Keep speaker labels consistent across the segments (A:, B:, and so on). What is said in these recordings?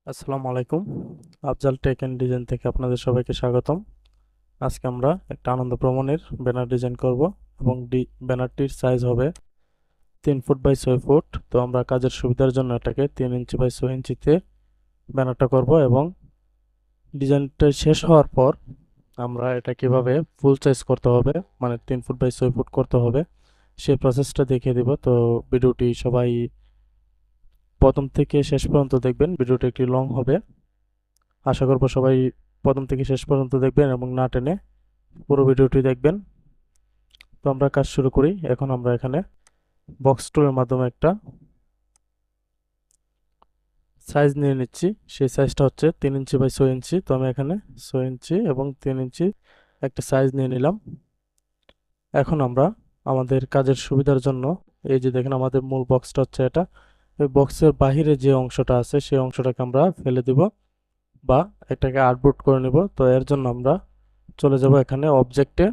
A: আসসালামু আলাইকুম। Afzal take and design থেকে আপনাদের সবাইকে স্বাগতম। আজকে আমরা একটা আনন্দ ভ্রমণের ব্যানার ডিজাইন করব এবং ব্যানারটির সাইজ হবে 3 ফুট বাই 6 ফুট। তো আমরা কাজের সুবিধার জন্য এটাকে 3 ইঞ্চি বাই 6 ইঞ্চিতে ব্যানারটা করব এবং ডিজাইনটা শেষ হওয়ার পর আমরা এটা কিভাবে ফুল সাইজ করতে হবে, মানে 3 ফুট বাই 6 ফুট করতে হবে, সেই প্রসেসটা দেখিয়ে দিব। তো ভিডিওটি সবাই প্রথম থেকে শেষ পর্যন্ত দেখবেন। ভিডিওটি একটি লং হবে, আশা করব সবাই প্রথম থেকে শেষ পর্যন্ত দেখবেন এবং না টেনে পুরো ভিডিওটি দেখবেন। তো আমরা কাজ শুরু করি। এখন আমরা এখানে বক্স টুলের মাধ্যমে একটা সাইজ নিয়ে নিচ্ছি। সেই সাইজটা হচ্ছে 3 ইঞ্চি বাই 6 ইঞ্চি। তো আমি এখানে 6 ইঞ্চি এবং 3 ইঞ্চি একটা সাইজ নিয়ে নিলাম। এখন আমরা আমাদের কাজের সুবিধার জন্য এই যে দেখেন আমাদের মূল বক্সটা হচ্ছে এটা, এই বক্সের বাহিরে যে অংশটা আছে সেই অংশটাকে আমরা ফেলে দিব বা এটাকে আর্টবোর্ড করে নিব। তো এর জন্য আমরা চলে যাব এখানে অবজেক্টে।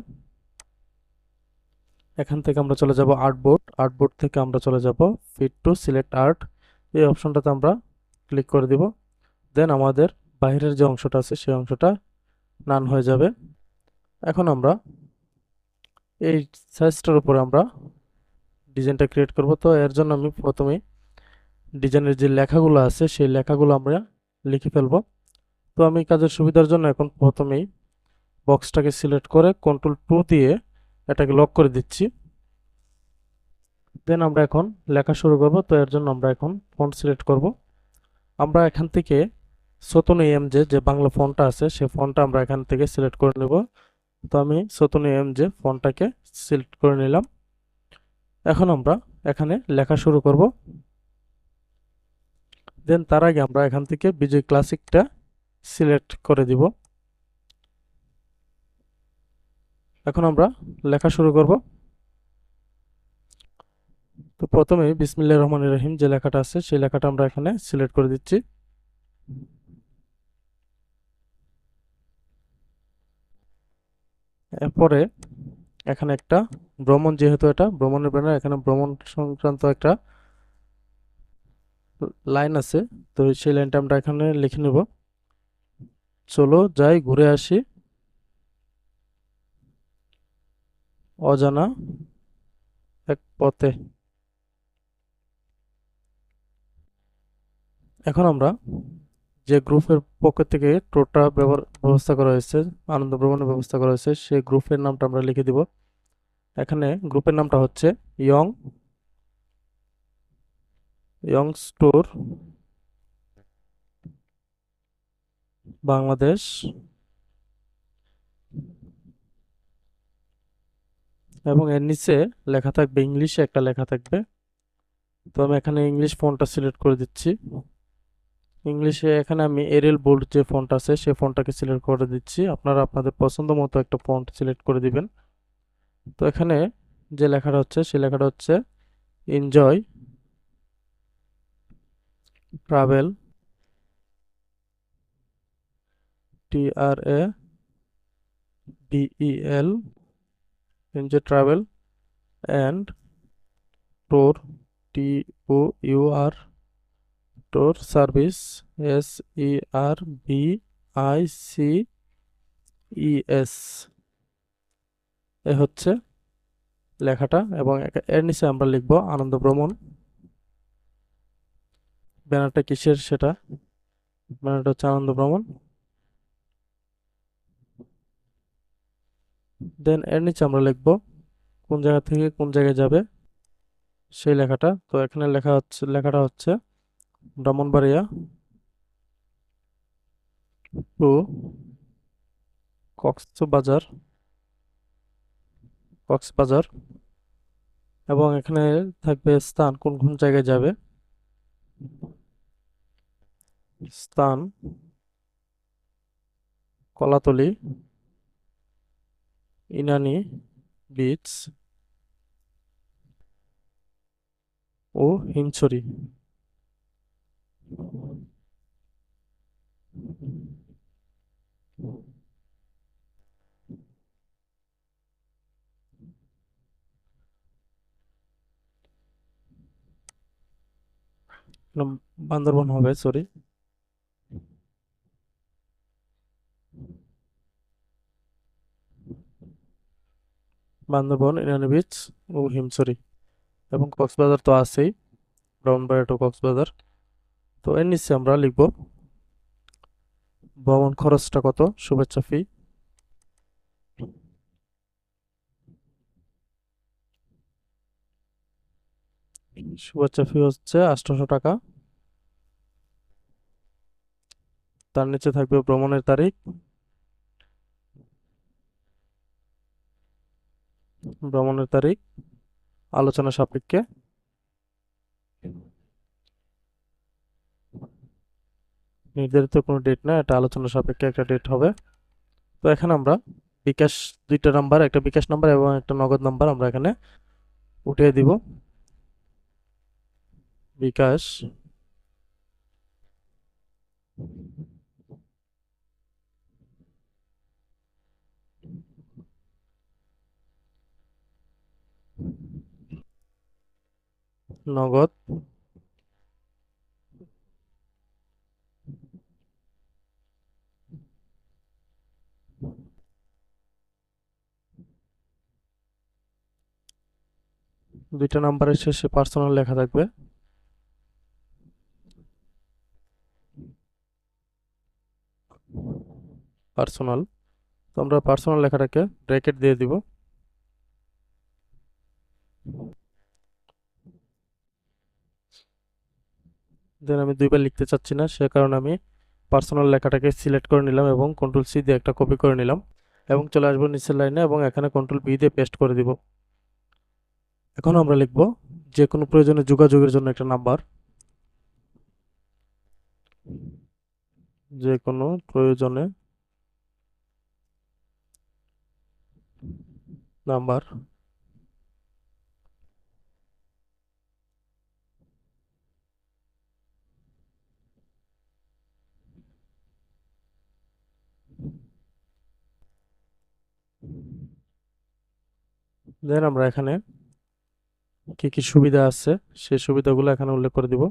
A: এখান থেকে আমরা চলে যাব আর্টবোর্ড। আর্টবোর্ড থেকে আমরা চলে যাব ফিট টু সিলেক্ট আর্ট, এই অপশনটাতে আমরা ক্লিক করে দিব। দেন আমাদের বাইরের যে অংশটা আছে সেই অংশটা নান হয়ে যাবে। এখন আমরা এই সাইজটার উপরে আমরা ডিজাইনটা ক্রিয়েট করব। তো এর জন্য আমি প্রথমেই ডিজাইনের যে লেখাগুলো আছে সেই লেখাগুলো আমরা লিখে ফেলবো। তো আমি কাজের সুবিধার জন্য এখন প্রথমেই বক্সটাকে সিলেক্ট করে কন্ট্রোল 2 দিয়ে এটাকে লক করে দিচ্ছি। দেন আমরা এখন লেখা শুরু করব। তো এর জন্য আমরা এখন ফন্ট সিলেক্ট করব। আমরা এখান থেকে সতনু এমজে যে বাংলা ফন্টটা আছে সেই ফন্টটা আমরা এখান থেকে সিলেক্ট করে নেব। তো আমি সতনু এমজে ফন্টটাকে সিলেক্ট করে নিলাম। এখন আমরা এখানে লেখা শুরু করব। দেন তার আগে আমরা এখান থেকে বিজয় ক্লাসিকটা সিলেক্ট করে দিব। এখন আমরা লেখা শুরু করব। তো প্রথমে বিসমিল্লাহির রহমানির রহিম যে লেখাটা আছে সেই লেখাটা আমরা এখানে সিলেক্ট করে দিচ্ছি। এরপরে এখানে একটা ভ্রমণ, যেহেতু এটা ভ্রমণের ব্যানার, এখানে ভ্রমণ সংক্রান্ত একটা লাইন আছে। তো সেই লাইনটা আমরা এখানে লিখে নেব, চলো যাই ঘুরে আসি অজানা এক পথে। এখন আমরা যে গ্রুপের পক্ষ থেকে টোটা ব্যবস্থা করা হয়েছে, আনন্দ ভ্রমণের ব্যবস্থা করা হয়েছে, সেই গ্রুপের নামটা আমরা লিখে দিব। এখানে গ্রুপের নামটা হচ্ছে ইয়ং ইয়ং স্টোর বাংলাদেশ। এবং এর নিচে লেখা থাকবে, ইংলিশে একটা লেখা থাকবে। তো আমি এখানে ইংলিশ ফন্টটা সিলেক্ট করে দিচ্ছি। ইংলিশে এখানে আমি এরিয়াল বোল্ড যে ফন্ট আছে সেই ফন্টটাকে সিলেক্ট করে দিচ্ছি। আপনারা আপনাদের পছন্দ মতো একটা ফন্ট সিলেক্ট করে দিবেন। তো এখানে যে লেখাটা হচ্ছে সেই লেখাটা হচ্ছে enjoy travel, TRAVEL, enjoy travel and tour, TOUR, tour service, SERVICES। এ হচ্ছে লেখাটা। এবং এর নিচে আমরা লিখব আনন্দ ভ্রমণ। ব্যানারটা কিসের সেটা, ব্যানারটা হচ্ছে আনন্দ ভ্রমণ। দেন এর নিচে আমরা লিখব কোন জায়গা থেকে কোন জায়গায় যাবে সেই লেখাটা। তো এখানে লেখাটা হচ্ছে ব্রাহ্মণবাড়িয়া টু কক্সবাজার, কক্সবাজার। এবং এখানে থাকবে স্থান, কোন কোন জায়গায় যাবে। স্থান কলাতলি, ইনানি বিচ ও হিমছড়ি। বান্দরবন হবে, সরি। বান্দরবন, ইনানি বিচ ও হিমছড়ি, এবং কক্সবাজার তো আছেই, ব্রাহ্মণবাড়িয়া টু কক্সবাজার। তো এর নিচে আমরা লিখব ভ্রমণ খরচটা কত, শুভেচ্ছা ফি। শুভেচ্ছা ফি হচ্ছে 800 টাকা। তার নিচে থাকবে ভ্রমণের তারিখ, ভ্রমণের তারিখ আলোচনা সাপেক্ষে। নির্ধারিত কোনো ডেট না, এটা আলোচনা সাপেক্ষে একটা ডেট হবে। তো এখানে আমরা বিকাশ, দুইটা নাম্বার, একটা বিকাশ নাম্বার এবং একটা নগদ নাম্বার আমরা এখানে উঠিয়ে দিব। বিকাশ, নগদ, দুইটা নাম্বারের শেষে পার্সোনাল লেখা থাকবে। পার্সোনাল, তো আমরা পার্সোনাল লেখাটাকে ব্র্যাকেট দিয়ে দিব। দেন আমি দুইবার লিখতে চাচ্ছি না, সে কারণে আমি পার্সোনাল লেখাটাকে সিলেক্ট করে নিলাম এবং কন্ট্রোল সি দিয়ে একটা কপি করে নিলাম এবং চলে আসবো নিচের লাইনে এবং এখানে কন্ট্রোল বি দিয়ে পেস্ট করে দিব। এখন আমরা লিখব যে কোনো প্রয়োজনে যোগাযোগের জন্য একটা নাম্বার, যে কোনো প্রয়োজনে নাম্বার। দেন আমরা এখানে কি কি সুবিধা আছে সেই সুবিধাগুলো এখানে উল্লেখ করে দিব।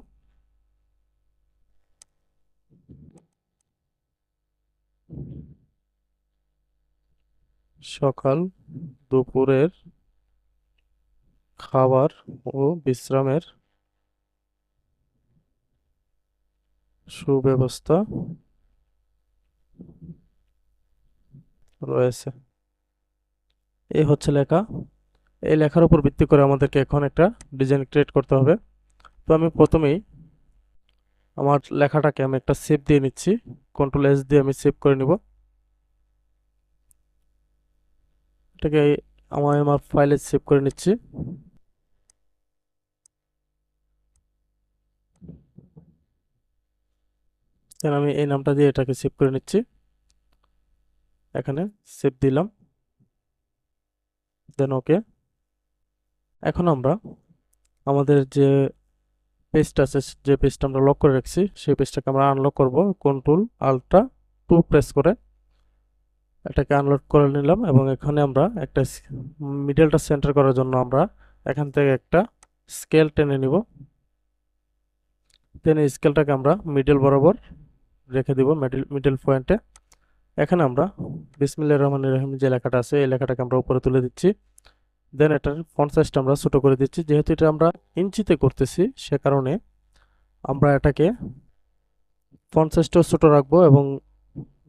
A: সকাল দুপুরের খাবার ও বিশ্রামের সুব্যবস্থা রয়েছে। এই হচ্ছে লেখা। এই লেখার উপর ভিত্তি করে আমাদেরকে এখন একটা ডিজাইন ক্রিয়েট করতে হবে। তো আমি প্রথমেই আমার লেখাটাকে আমি একটা সেভ দিয়ে নিচ্ছি, কন্ট্রোল এস দিয়ে আমি সেভ করে নিব। এটাকে আমার ফাইলে সেভ করে নিচ্ছি। দেন আমি এই নামটা দিয়ে এটাকে সেভ করে নিচ্ছি, এখানে সেভ দিলাম, দেন ওকে। এখন আমরা আমাদের যে পেজটা আছে, যে পেজটা আমরা লক করে রাখছি, সেই পেজটাকে আমরা আনলক করব কন্ট্রোল আল্ট্রা 2 প্রেস করে। এটাকে আনলক করে নিলাম এবং এখানে আমরা একটা মিডলটা সেন্টার করার জন্য আমরা এখান থেকে একটা স্কেল টেনে নিব। দেন এই স্কেলটাকে আমরা মিডল বরাবর রেখে দিব, মিডল পয়েন্টে। এখানে আমরা বিসমিল্লাহির রহমানির রহিম যে লেখাটা আছে এই লেখাটাকে আমরা উপরে তুলে দিচ্ছি। দেন এটার ফন্ট সাইজটা আমরা ছোট করে দিচ্ছি, যেহেতু এটা আমরা ইঞ্চিতে করতেছি সে কারণে আমরা এটাকে ফন্ট সাইজটাও ছোট রাখবো এবং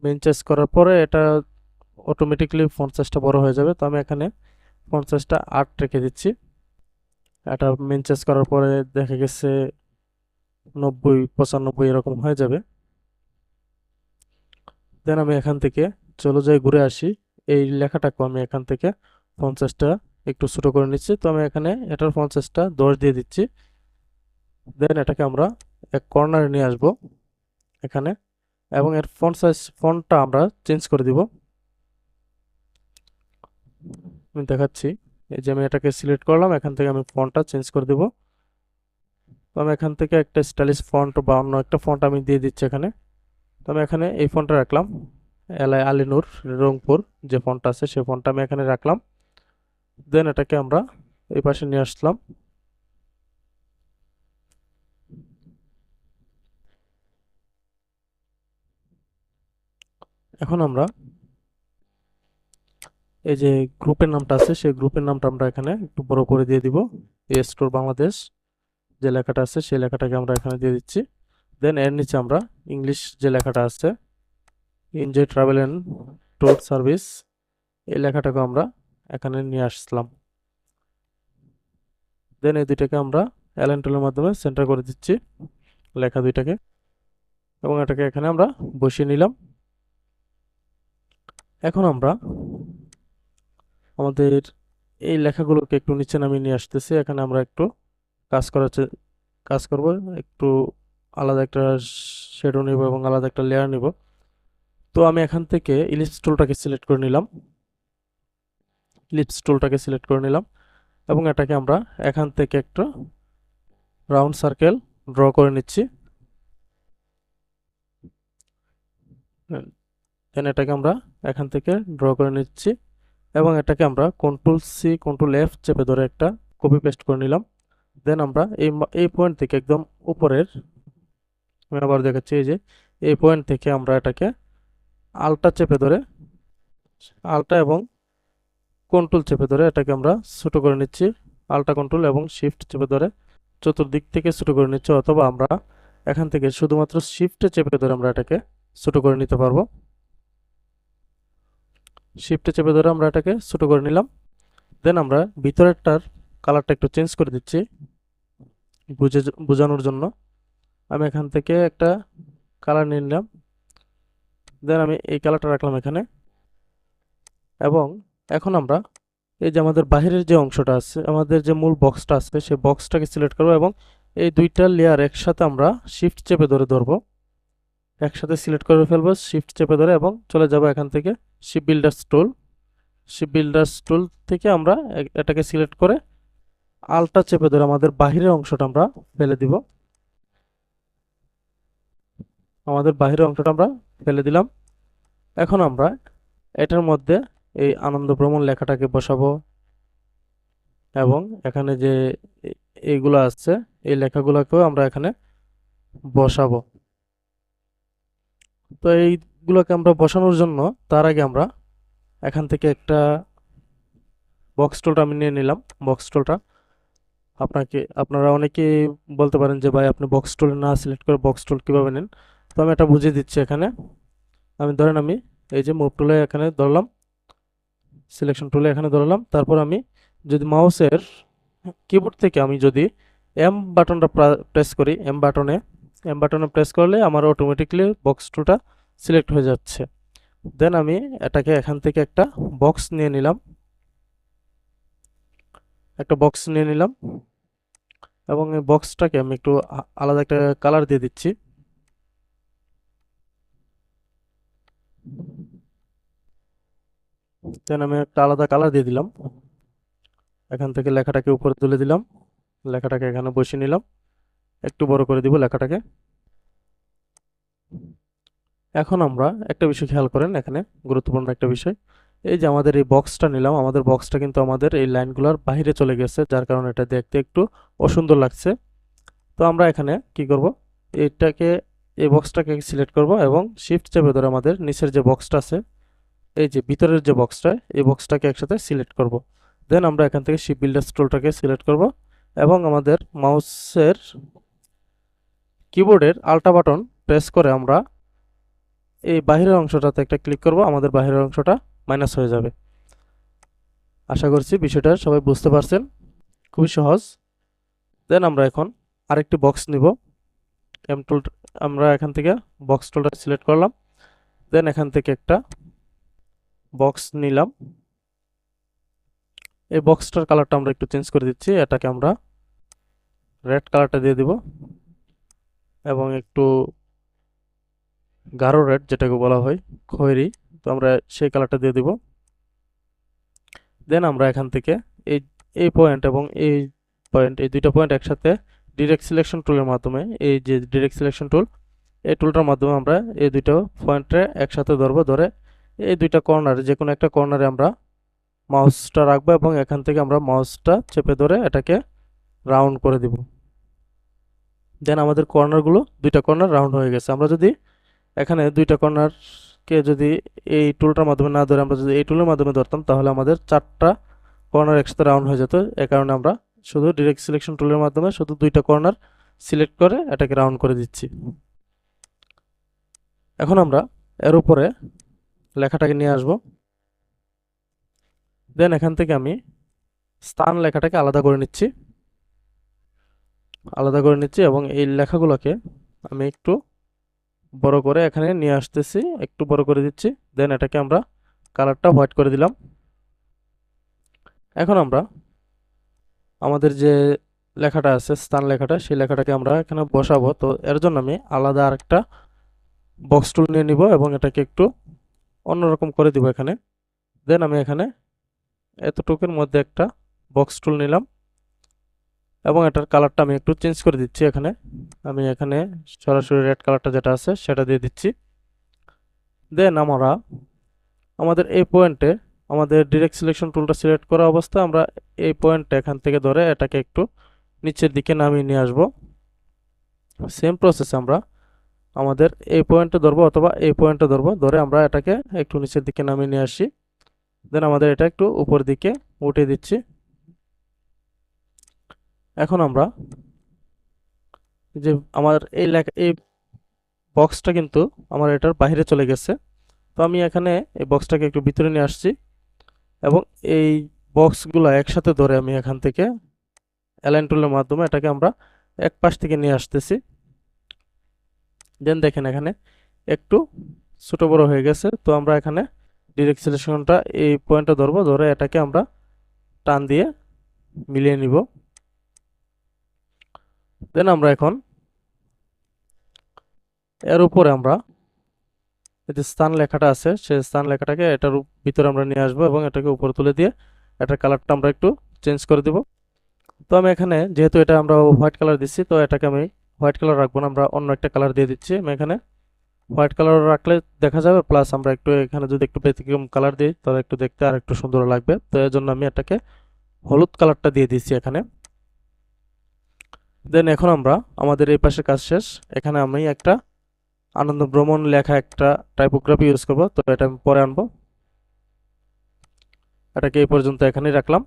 A: মেন চেঞ্জ করার পরে এটা অটোমেটিকলি ফন্ট সাইজটা বড় হয়ে যাবে। তো আমি এখানে ফন্ট সাইজটা 8 রেখে দিচ্ছি। এটা মেন চেঞ্জ করার পরে দেখা গেছে 90 95 এরকম হয়ে যাবে। দেন আমি এখান থেকে চলে যাই, ঘুরে আসি, এই লেখাটাকে আমি এখান থেকে ফন্ট সাইজটা একটু ছোট করে নিচ্ছি। তো আমি এখানে এটার ফন্ট সাইজটা 10 দিয়ে দিচ্ছি। দেন এটাকে আমরা এক কর্নারে নিয়ে আসব এখানে, এবং এর ফন্ট সাইজ, ফন্টটা আমরা চেঞ্জ করে দিব। আমি দেখাচ্ছি, এই যে আমি এটাকে সিলেক্ট করলাম, এখান থেকে আমি ফন্টটা চেঞ্জ করে দিব। তো আমি এখান থেকে একটা স্টাইলিশ ফন্ট বা অন্য একটা ফন্ট আমি দিয়ে দিচ্ছি এখানে। তো আমি এখানে এই ফন্টটা রাখলাম, এলআই আলিনুর রংপুর যে ফন্টটা আছে সেই ফন্টটা আমি এখানে রাখলাম। দেন এটাকে আমরা এই পাশে নিয়ে আসলাম। এখন আমরা এই যে গ্রুপের নামটা আছে সেই গ্রুপের নামটা আমরা এখানে একটু বড় করে দিয়ে দিব। এ স্টোর বাংলাদেশ যে লেখাটা আছে সেই লেখাটাকে আমরা এখানে দিয়ে দিচ্ছি। দেন এর নিচে আমরা ইংলিশ যে লেখাটা আছে enjoy travel and tour service এই লেখাটাকে আমরা এখানে নিয়ে আসলাম। দেন এই দুইটাকে আমরা অ্যালাইন টুলের মাধ্যমে সেন্টার করে দিচ্ছি লেখা দুইটাকে, এবং এটাকে এখানে আমরা বসিয়ে নিলাম। এখন আমরা আমাদের এই লেখাগুলোকে একটু নিচে নামিয়ে নিয়ে আসতেছি। এখানে আমরা একটু কাজ করার কাজ করব, একটু আলাদা একটা শেডো নিব এবং আলাদা একটা লেয়ার নিব। তো আমি এখান থেকে ইলিপস টুলটাকে সিলেক্ট করে নিলাম, এবং এটাকে আমরা এখান থেকে একটা রাউন্ড সার্কেল ড্র করে নিচ্ছি। দেন এটাকে আমরা এখান থেকে ড্র করে নিচ্ছি এবং এটাকে আমরা কন্ট্রোল-সি কন্ট্রোল-এফ চেপে ধরে একটা কপি পেস্ট করে নিলাম। দেন আমরা এই পয়েন্ট থেকে একদম উপরের, আমি আবার দেখাচ্ছি, এই যে এই পয়েন্ট থেকে আমরা এটাকে আল্টা চেপে ধরে, আল্টা এবং কন্ট্রোল চেপে ধরে এটাকে আমরা ছোট করে নিচ্ছি। আল্টা কন্ট্রোল এবং শিফট চেপে ধরে চতুর্দিক থেকে ছোট করে নিচ্ছি, অথবা আমরা এখান থেকে শুধুমাত্র শিফটে চেপে ধরে আমরা এটাকে ছোট করে নিতে পারবো। শিফটে চেপে ধরে আমরা এটাকে ছোট করে নিলাম। দেন আমরা ভিতরেরটার কালারটা একটু চেঞ্জ করে দিচ্ছি বোঝানোর জন্য। আমি এখান থেকে একটা কালার নিয়ে নিলাম, দেন আমি এই কালারটা রাখলাম এখানে। এবং এখন আমরা এই যে আমাদের বাহিরের যে অংশটা আছে, আমাদের যে মূল বক্সটা আছে সেই বক্সটাকে সিলেক্ট করবো এবং এই দুইটা লেয়ার একসাথে আমরা শিফট চেপে ধরে ধরবো, একসাথে সিলেক্ট করে ফেলবো শিফট চেপে ধরে, এবং চলে যাব এখান থেকে শিপ বিল্ডার্স টুল থেকে আমরা এটাকে সিলেক্ট করে আল্টা চেপে ধরে আমাদের বাহিরের অংশটা আমরা ফেলে দিব। আমাদের বাহিরের অংশটা আমরা ফেলে দিলাম। এখন আমরা এটার মধ্যে এই আনন্দ ভ্রমণ লেখাটাকে বসাবো এবং এখানে যে এইগুলো আছে এই লেখাগুলোকেও আমরা এখানে বসাবো। তো এইগুলোকে আমরা বসানোর জন্য তার আগে আমরা এখান থেকে একটা বক্স টুলটা আমি নিয়ে নিলাম। বক্স টুলটা আপনারা অনেকে বলতে পারেন যে ভাই আপনি বক্স টুল না সিলেক্ট করে বক্স টুল কীভাবে নেন। তো আমি এটা বুঝিয়ে দিচ্ছি এখানে। আমি এই যে মুভ টুলে এখানে ধরলাম, সিলেকশন টুলে এখানে ধরলাম, তারপর আমি যদি মাউসের কিবোর্ড থেকে আমি যদি এম বাটনটা প্রেস করি, এম বাটনে প্রেস করলে আমার অটোমেটিকলি বক্স টুলটা সিলেক্ট হয়ে যাচ্ছে। দেন আমি এটাকে এখান থেকে একটা বক্স নিয়ে নিলাম, এবং এই বক্সটাকে আমি একটু আলাদা একটা কালার দিয়ে দিচ্ছি। দেন আমি একটা আলাদা কালার দিয়ে দিলাম। এখান থেকে লেখাটাকে উপরে তুলে দিলাম, লেখাটাকে এখানে বসিয়ে নিলাম, একটু বড় করে দিব লেখাটাকে। এখন আমরা একটা বিষয় খেয়াল করেন, এখানে গুরুত্বপূর্ণ একটা বিষয়, এই যে আমাদের এই বক্সটা নিলাম, আমাদের বক্সটা কিন্তু আমাদের এই লাইনগুলোর বাইরে চলে গেছে, যার কারণে এটা দেখতে একটু অসুন্দর লাগছে। তো আমরা এখানে কি করব, এই বক্সটাকে সিলেক্ট করব এবং শিফট চেপে ধরে আমাদের নিচের যে বক্সটা আছে, এই যে ভিতরের যে বক্সটা, এই বক্সটাকে একসাথে সিলেক্ট করব। দেন আমরা এখান থেকে শিপ বিল্ডার টুলটাকে সিলেক্ট করব এবং আমাদের মাউসের কিবোর্ডের আল্টা বাটন প্রেস করে আমরা এই বাহিরের অংশটাতে একটা ক্লিক করব, আমাদের বাহিরের অংশটা মাইনাস হয়ে যাবে। আশা করছি বিষয়টা সবাই বুঝতে পারছেন, খুবই সহজ। দেন আমরা এখন আরেকটি বক্স নিব, এম টুল, আমরা এখান থেকে বক্স টুলটা সিলেক্ট করলাম। দেন এখান থেকে একটা বক্স নিলাম, এই বক্সটার কালারটা আমরা একটু চেঞ্জ করে দিচ্ছি, এটাকে আমরা রেড কালারটা দিয়ে দিব এবং একটু গাঢ় রেড যেটাকে বলা হয় খয়েরি, তো আমরা সেই কালারটা দিয়ে দিব। দেন আমরা এখান থেকে এই এই পয়েন্ট এবং এই দুইটা পয়েন্ট একসাথে ডিরেক্ট সিলেকশন টুলের মাধ্যমে, এই যে ডিরেক্ট সিলেকশন টুল, এই টুলটার মাধ্যমে আমরা এই দুটো পয়েন্টে একসাথে ধরবো, ধরে এই দুইটা কর্নারে যে কোনো একটা কর্নারে আমরা মাউসটা রাখবো এবং এখান থেকে আমরা মাউসটা চেপে ধরে এটাকে রাউন্ড করে দিব। দেন আমাদের দুইটা কর্নার রাউন্ড হয়ে গেছে। আমরা যদি এখানে দুইটা কর্নার কে যদি এই টুলটার মাধ্যমে না ধরে আমরা যদি এই টুলের মাধ্যমে ধরতাম তাহলে আমাদের 4টা কর্নার একসাথে রাউন্ড হয়ে যেত। এ কারণে আমরা শুধু ডিরেক্ট সিলেকশন টুলের মাধ্যমে শুধু 2টা কর্নার সিলেক্ট করে এটাকে রাউন্ড করে দিচ্ছি। এখন আমরা এর উপরে লেখাটাকে নিয়ে আসব। দেন এখান থেকে আমি স্থান লেখাটাকে আলাদা করে নিচ্ছি এবং এই লেখাগুলোকে আমি একটু বড় করে এখানে নিয়ে আসতেছি, একটু বড় করে দিচ্ছি। দেন এটাকে আমরা কালারটা হোয়াইট করে দিলাম। এখন আমরা আমাদের যে লেখাটা আছে স্থান লেখাটা, সেই লেখাটাকে আমরা এখানে বসাবো। তো এর জন্য আমি আলাদা আরেকটা বক্স টুল নিয়ে নিব এবং এটাকে একটু অন্যরকম করে দিব এখানে। দেন আমি এখানে এতটুকুর মধ্যে একটা বক্স টুল নিলাম এবং এটার কালারটা আমি একটু চেঞ্জ করে দিচ্ছি। আমি এখানে সরাসরি রেড কালারটা যেটা আছে সেটা দিয়ে দিচ্ছি। দেন আমরা আমাদের এই পয়েন্টে আমাদের ডিরেক্ট সিলেকশন টুলটা সিলেক্ট করা অবস্থায় আমরা এই পয়েন্টটা এখান থেকে ধরে এটাকে একটু নিচের দিকে নামিয়ে নিয়ে আসব। সেম প্রসেসে আমরা আমাদের এই পয়েন্টে ধরবো অথবা এই পয়েন্টে ধরবো, ধরে আমরা এটাকে একটু নিচের দিকে নামিয়ে নিয়ে আসি। দেন আমাদের এটা একটু উপর দিকে উঠিয়ে দিচ্ছি। এখন আমরা যে আমার এই বক্সটা কিন্তু আমার এটার বাইরে চলে গেছে। তো আমি এখানে এই বক্সটাকে একটু ভিতরে নিয়ে আসছি এবং এই বক্সগুলো একসাথে ধরে আমি এখান থেকে অ্যালাইন টুলের মাধ্যমে এটাকে আমরা এক পাশ থেকে নিয়ে আসতেছি। দেন দেখেন এখানে একটু ছোট বড় হয়ে গেছে। তো আমরা এখানে ডিরেক্ট সিলেকশনটা এই পয়েন্টে ধরবো, ধরে এটাকে আমরা টান দিয়ে মিলিয়ে নিব। দেন আমরা এখন এর উপরে আমরা এই যে স্থান লেখাটা আছে সেই স্থান লেখাটাকে এটার ভিতরে আমরা নিয়ে আসবো এবং এটাকে উপরে তুলে দিয়ে এটার কালারটা আমরা একটু চেঞ্জ করে দিব। তো আমি এখানে যেহেতু এটা আমরা হোয়াইট কালার দিচ্ছি, তো এটাকে আমি হোয়াইট কালার রাখবো না, আমরা অন্য একটা কালার দিয়ে দিচ্ছি। আমি এখানে হোয়াইট কালার রাখলে দেখা যাবে, প্লাস আমরা একটু এখানে যদি একটু ব্যতিক্রম কালার দিই তাহলে একটু দেখতে আর একটু সুন্দর লাগবে। তো এর জন্য আমি এটাকে হলুদ কালারটা দিয়ে দিচ্ছি এখানে। দেন এখন আমরা আমাদের এই পাশে কাজ শেষ। এখানে আমি একটা আনন্দ ভ্রমণ লেখা একটা টাইপোগ্রাফি ইউজ করব, তো এটা আমি পরে আনবো। এটাকে এই পর্যন্ত এখানেই রাখলাম।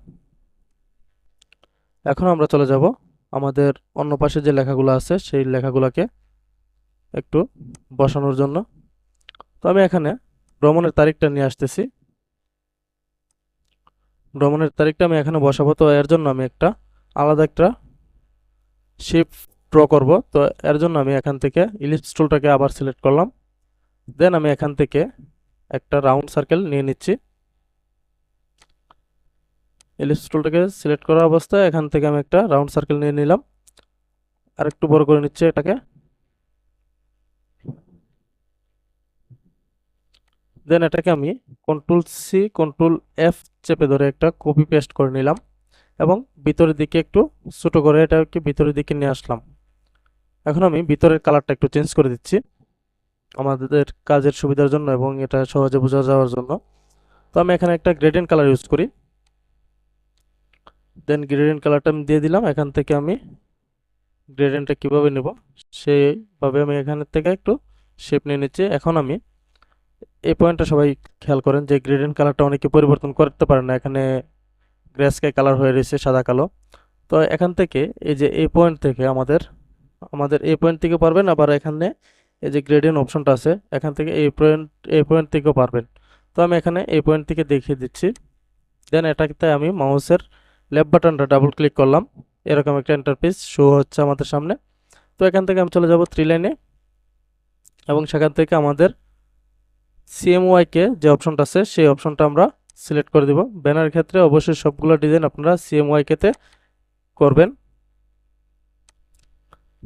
A: এখন আমরা চলে যাব আমাদের অন্য পাশে যে লেখাগুলো আছে সেই লেখাগুলোকে একটু বসানোর জন্য। তো আমি এখানে ভ্রমণের তারিখটা নিয়ে আসতেছি। ভ্রমণের তারিখটা আমি এখানে বসাবো। তো এর জন্য আমি আলাদা একটা শেপ ড্র করব। তো এর জন্য আমি এখান থেকে ইলিপস টুলটাকে আবার সিলেক্ট করলাম। দেন আমি এখান থেকে একটা রাউন্ড সার্কেল নিয়ে নিচ্ছি। ইলিপস টুলটাকে সিলেক্ট করা অবস্থায় এখান থেকে আমি একটা রাউন্ড সার্কেল নিয়ে নিলাম, আর একটু বড় করে নিচ্ছি এটাকে। দেন এটাকে আমি Ctrl+C Ctrl+F চেপে ধরে একটা কপি পেস্ট করে নিলাম এবং ভিতরের দিকে একটু ছোট করে এটাকে ভিতরের দিকে নিয়ে আসলাম। এখন আমি ভিতরের কালারটা একটু চেঞ্জ করে দিচ্ছি আমাদের কাজের সুবিধার জন্য এবং এটা সহজে বোঝা যাওয়ার জন্য। তো আমি এখানে একটা গ্রেডিয়েন্ট কালার ইউজ করি। দেন গ্রেডিয়েন্ট কালারটা আমি দিয়ে দিলাম। এখান থেকে আমি গ্রেডিয়েন্টটা কিভাবে নেব সেইভাবে আমি এখান থেকে একটু শেপ নিয়ে নিচ্ছি। এখন আমি এই পয়েন্টটা সবাই খেয়াল করেন যে গ্রেডিয়েন্ট কালারটা অনেকে পরিবর্তন করতে পারে না, এখানে গ্রে স্কাই কালার হয়ে রয়েছে সাদা কালো। তো এখান থেকে এই যে এই পয়েন্ট থেকে আমাদের আমাদের এই পয়েন্ট থেকে পারবেন, আবার এখানে এই যে গ্রেডিয়েন্ট অপশনটা আছে এখান থেকে এই পয়েন্ট থেকেও পারবেন। তো আমি এখানে এই পয়েন্ট থেকে দেখিয়ে দিচ্ছি। দেন এটাতে আমি মাউসের লেফট বাটনটা ডাবল ক্লিক করলাম, এরকম একটা ইন্টারফেস শো হচ্ছে আমাদের সামনে। তো এখান থেকে আমি চলে যাব 3 লাইনে এবং সেখান থেকে আমাদের CMYK যে অপশনটা আছে সেই অপশনটা আমরা সিলেক্ট করে দিব। ব্যানার ক্ষেত্রে অবশ্যই সবগুলো ডিজাইন আপনারা CMYK তে করবেন।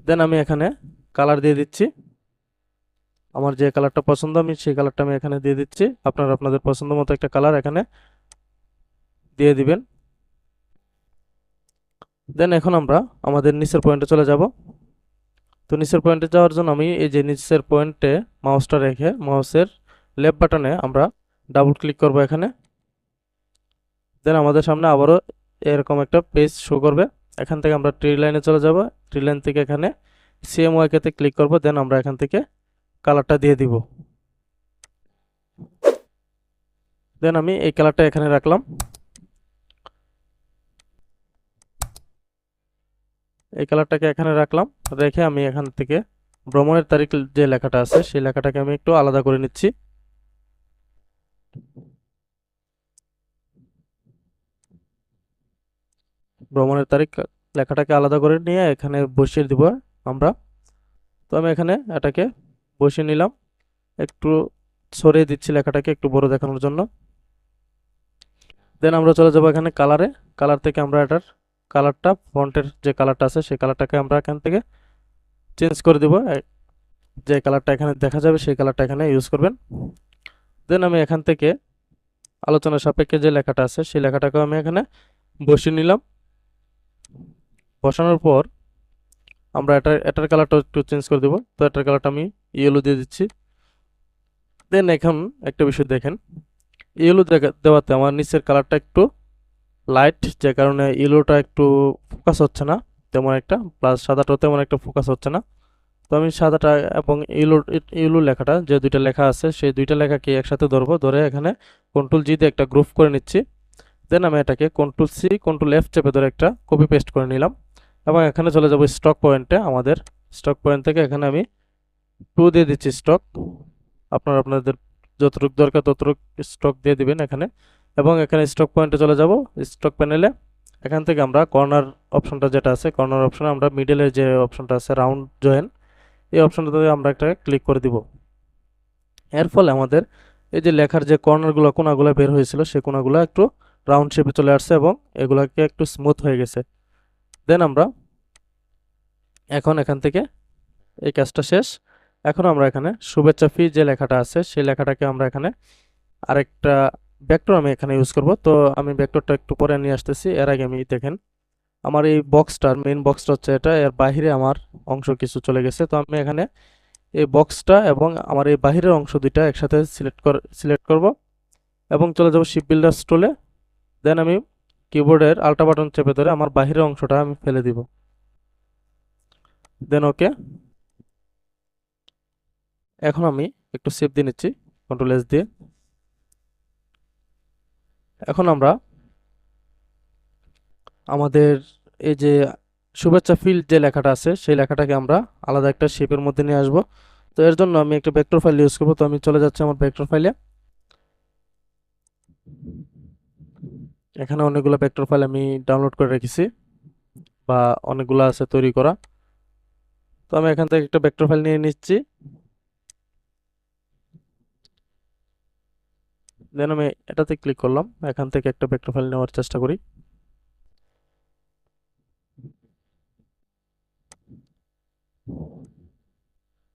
A: দেন আমি এখানে কালার দিয়ে দিচ্ছি, আমার যে কালারটা পছন্দ আমি সেই কালারটা আমি এখানে দিয়ে দিচ্ছি। আপনারা আপনাদের পছন্দ মতো একটা কালার এখানে দিয়ে দিবেন। দেন এখন আমরা আমাদের নিচের পয়েন্টে চলে যাব। তো নিচের পয়েন্টে যাওয়ার জন্য আমি এই যে নিচের পয়েন্টে মাউসটা রেখে মাউসের লেফট বাটনে আমরা ডাবল ক্লিক করব এখানে। দেন আমাদের সামনে আবারও এরকম একটা পেজ শো করবে। এখান থেকে আমরা ট্রি লাইনে চলে যাব। ট্রি লাইন থেকে এখানে CMYK তে ক্লিক করব। দেন আমরা এখান থেকে কালারটা দিয়ে দিব। দেন আমি এই কালারটা এখানে রাখলাম। এই কালারটাকে এখানে রাখলাম, রেখে আমি এখান থেকে ভ্রমণের তারিখ যে লেখাটা আছে সেই লেখাটাকে আমি একটু আলাদা করে নিচ্ছি। ভ্রমণের তারিখ লেখাটাকে আলাদা করে নিয়ে এখানে বসিয়ে দিব আমরা। তো আমি এখানে এটাকে বসিয়ে নিলাম, একটু সরিয়ে দিচ্ছি লেখাটাকে একটু বড় দেখানোর জন্য। দেন আমরা চলে যাব এখানে কালারে। কালার থেকে আমরা এটার কালারটা, ফন্টের যে কালারটা আছে সেই কালারটাকে আমরা এখান থেকে চেঞ্জ করে দিব। যে কালারটা এখানে দেখা যাবে সেই কালারটা এখানে ইউজ করবেন। দেন আমি এখান থেকে আলোচনা সাপেক্ষে যে লেখাটা আছে সেই লেখাটাকেও আমি এখানে বসিয়ে নিলাম। বসানোর পর আমরা এটার কালারটা একটু চেঞ্জ করে দেব। তো এটার কালারটা আমি ইয়েলো দিয়ে দিচ্ছি। দেন এখন একটা বিষয় দেখেন, ইয়েলো দেওয়াতে আমার নিচের কালারটা একটু লাইট, যে কারণে ইয়েলোটা একটু ফোকাস হচ্ছে না তেমন একটা, প্লাস সাদাটাও তেমন একটা ফোকাস হচ্ছে না। তো আমি সাদাটা এবং ইয়েলো ইয়েলো লেখাটা, যে দুইটা লেখা আছে সেই দুইটা লেখাকে একসাথে ধরবো, ধরে এখানে কন্ট্রোল জি দিয়ে একটা গ্রুপ করে নিচ্ছি। দেন আমি এটাকে কন্ট্রোল সি কন্ট্রোল এফ চেপে ধরে একটা কপি পেস্ট করে নিলাম এবং এখানে চলে যাব স্টক পয়েন্টে। আমাদের স্টক পয়েন্ট থেকে এখানে আমি 2 দিয়ে দিচ্ছি স্টক। আপনাদের যতটুকু দরকার ততটুকু স্টক দিয়ে দিবেন এখানে। এবং এখানে স্টক পয়েন্টে চলে যাব, স্টক প্যানেলে এখান থেকে আমরা কর্নার অপশনটা যেটা আছে, কর্নার অপশনে আমরা মিডলের যে অপশনটা আছে রাউন্ড জয়েন, এই অপশনটাতে আমরা একটা ক্লিক করে দিব। এর ফলে আমাদের এই যে লেখার যে কর্নারগুলো, কোনাগুলো বের হয়েছিল সেই কোনাগুলো একটু রাউন্ড শেপে চলে আসছে এবং এগুলাকে একটু স্মুথ হয়ে গেছে। দেন আমরা এখন এখান থেকে এই কাজটা শেষ। এখন আমরা এখানে শুভেচ্ছা ফি যে লেখাটা আছে সেই লেখাটাকে আমরা এখানে আরেকটা ভেক্টর আমি এখানে ইউজ করব। তো আমি ভেক্টরটা একটু পরে নিয়ে আসতেছি। এর আগে আমি দেখেন আমার এই বক্সটার মেইন বক্সটা হচ্ছে এটা, এর বাইরে আমার অংশ কিছু চলে গেছে। তো আমি এখানে এই বক্সটা এবং আমার এই বাহিরের অংশ দুইটা একসাথে সিলেক্ট করব এবং চলে যাব শিপ বিল্ডার টুলে। দেন আমি কিবোর্ডের আল্টা বাটন চেপে ধরে আমার বাহিরের অংশটা আমি ফেলে দিব। দেন ওকে। এখন আমি একটু সেভ দিয়ে নিচ্ছি কন্ট্রোল এস দিয়ে। এখন আমরা আমাদের এই যে শুভেচ্ছা ফিল্ড যে লেখাটা আছে সেই লেখাটাকে আমরা আলাদা একটা শেপের মধ্যে নিয়ে আসব। তো এর জন্য আমি একটা ভেক্টর ফাইল ইউজ করব। তো আমি চলে যাচ্ছি আমার ভেক্টর ফাইলে। এখানে অনেকগুলো ভেক্টর ফাইল আমি ডাউনলোড করে রেখেছি, বা অনেকগুলো আছে তৈরি করা। তো আমি এখান থেকে একটা ভেক্টর ফাইল নিয়ে নিচ্ছি। দেন আমি এটাতে ক্লিক করলাম, এখান থেকে একটা ভেক্টর ফাইল নেওয়ার চেষ্টা করি।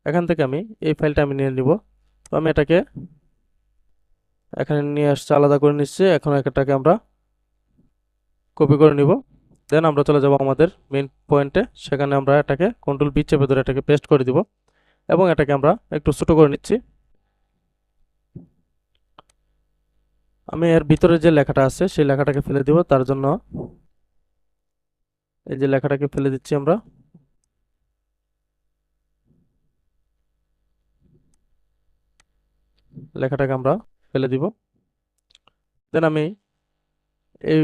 A: এখান থেকে আমি এই ফাইলটা আমি নিয়ে নিব। তো আমি এটাকে এখানে নিয়ে আসছি, আলাদা করে নিচ্ছি। এখন এটাকে আমরা কপি করে নিব। দেন আমরা চলে যাব আমাদের মেইন পয়েন্টে, সেখানে আমরা এটাকে কন্ট্রোল বি চেপে ধরে এটাকে পেস্ট করে দিব এবং এটাকে আমরা একটু ছোট করে নিচ্ছি। আমি এর ভিতরে যে লেখাটা আছে সেই লেখাটাকে ফেলে দিব, তার জন্য এই যে লেখাটাকে ফেলে দিচ্ছি আমরা। লেখাটাকে আমরা ফেলে দিব। দেন আমি এই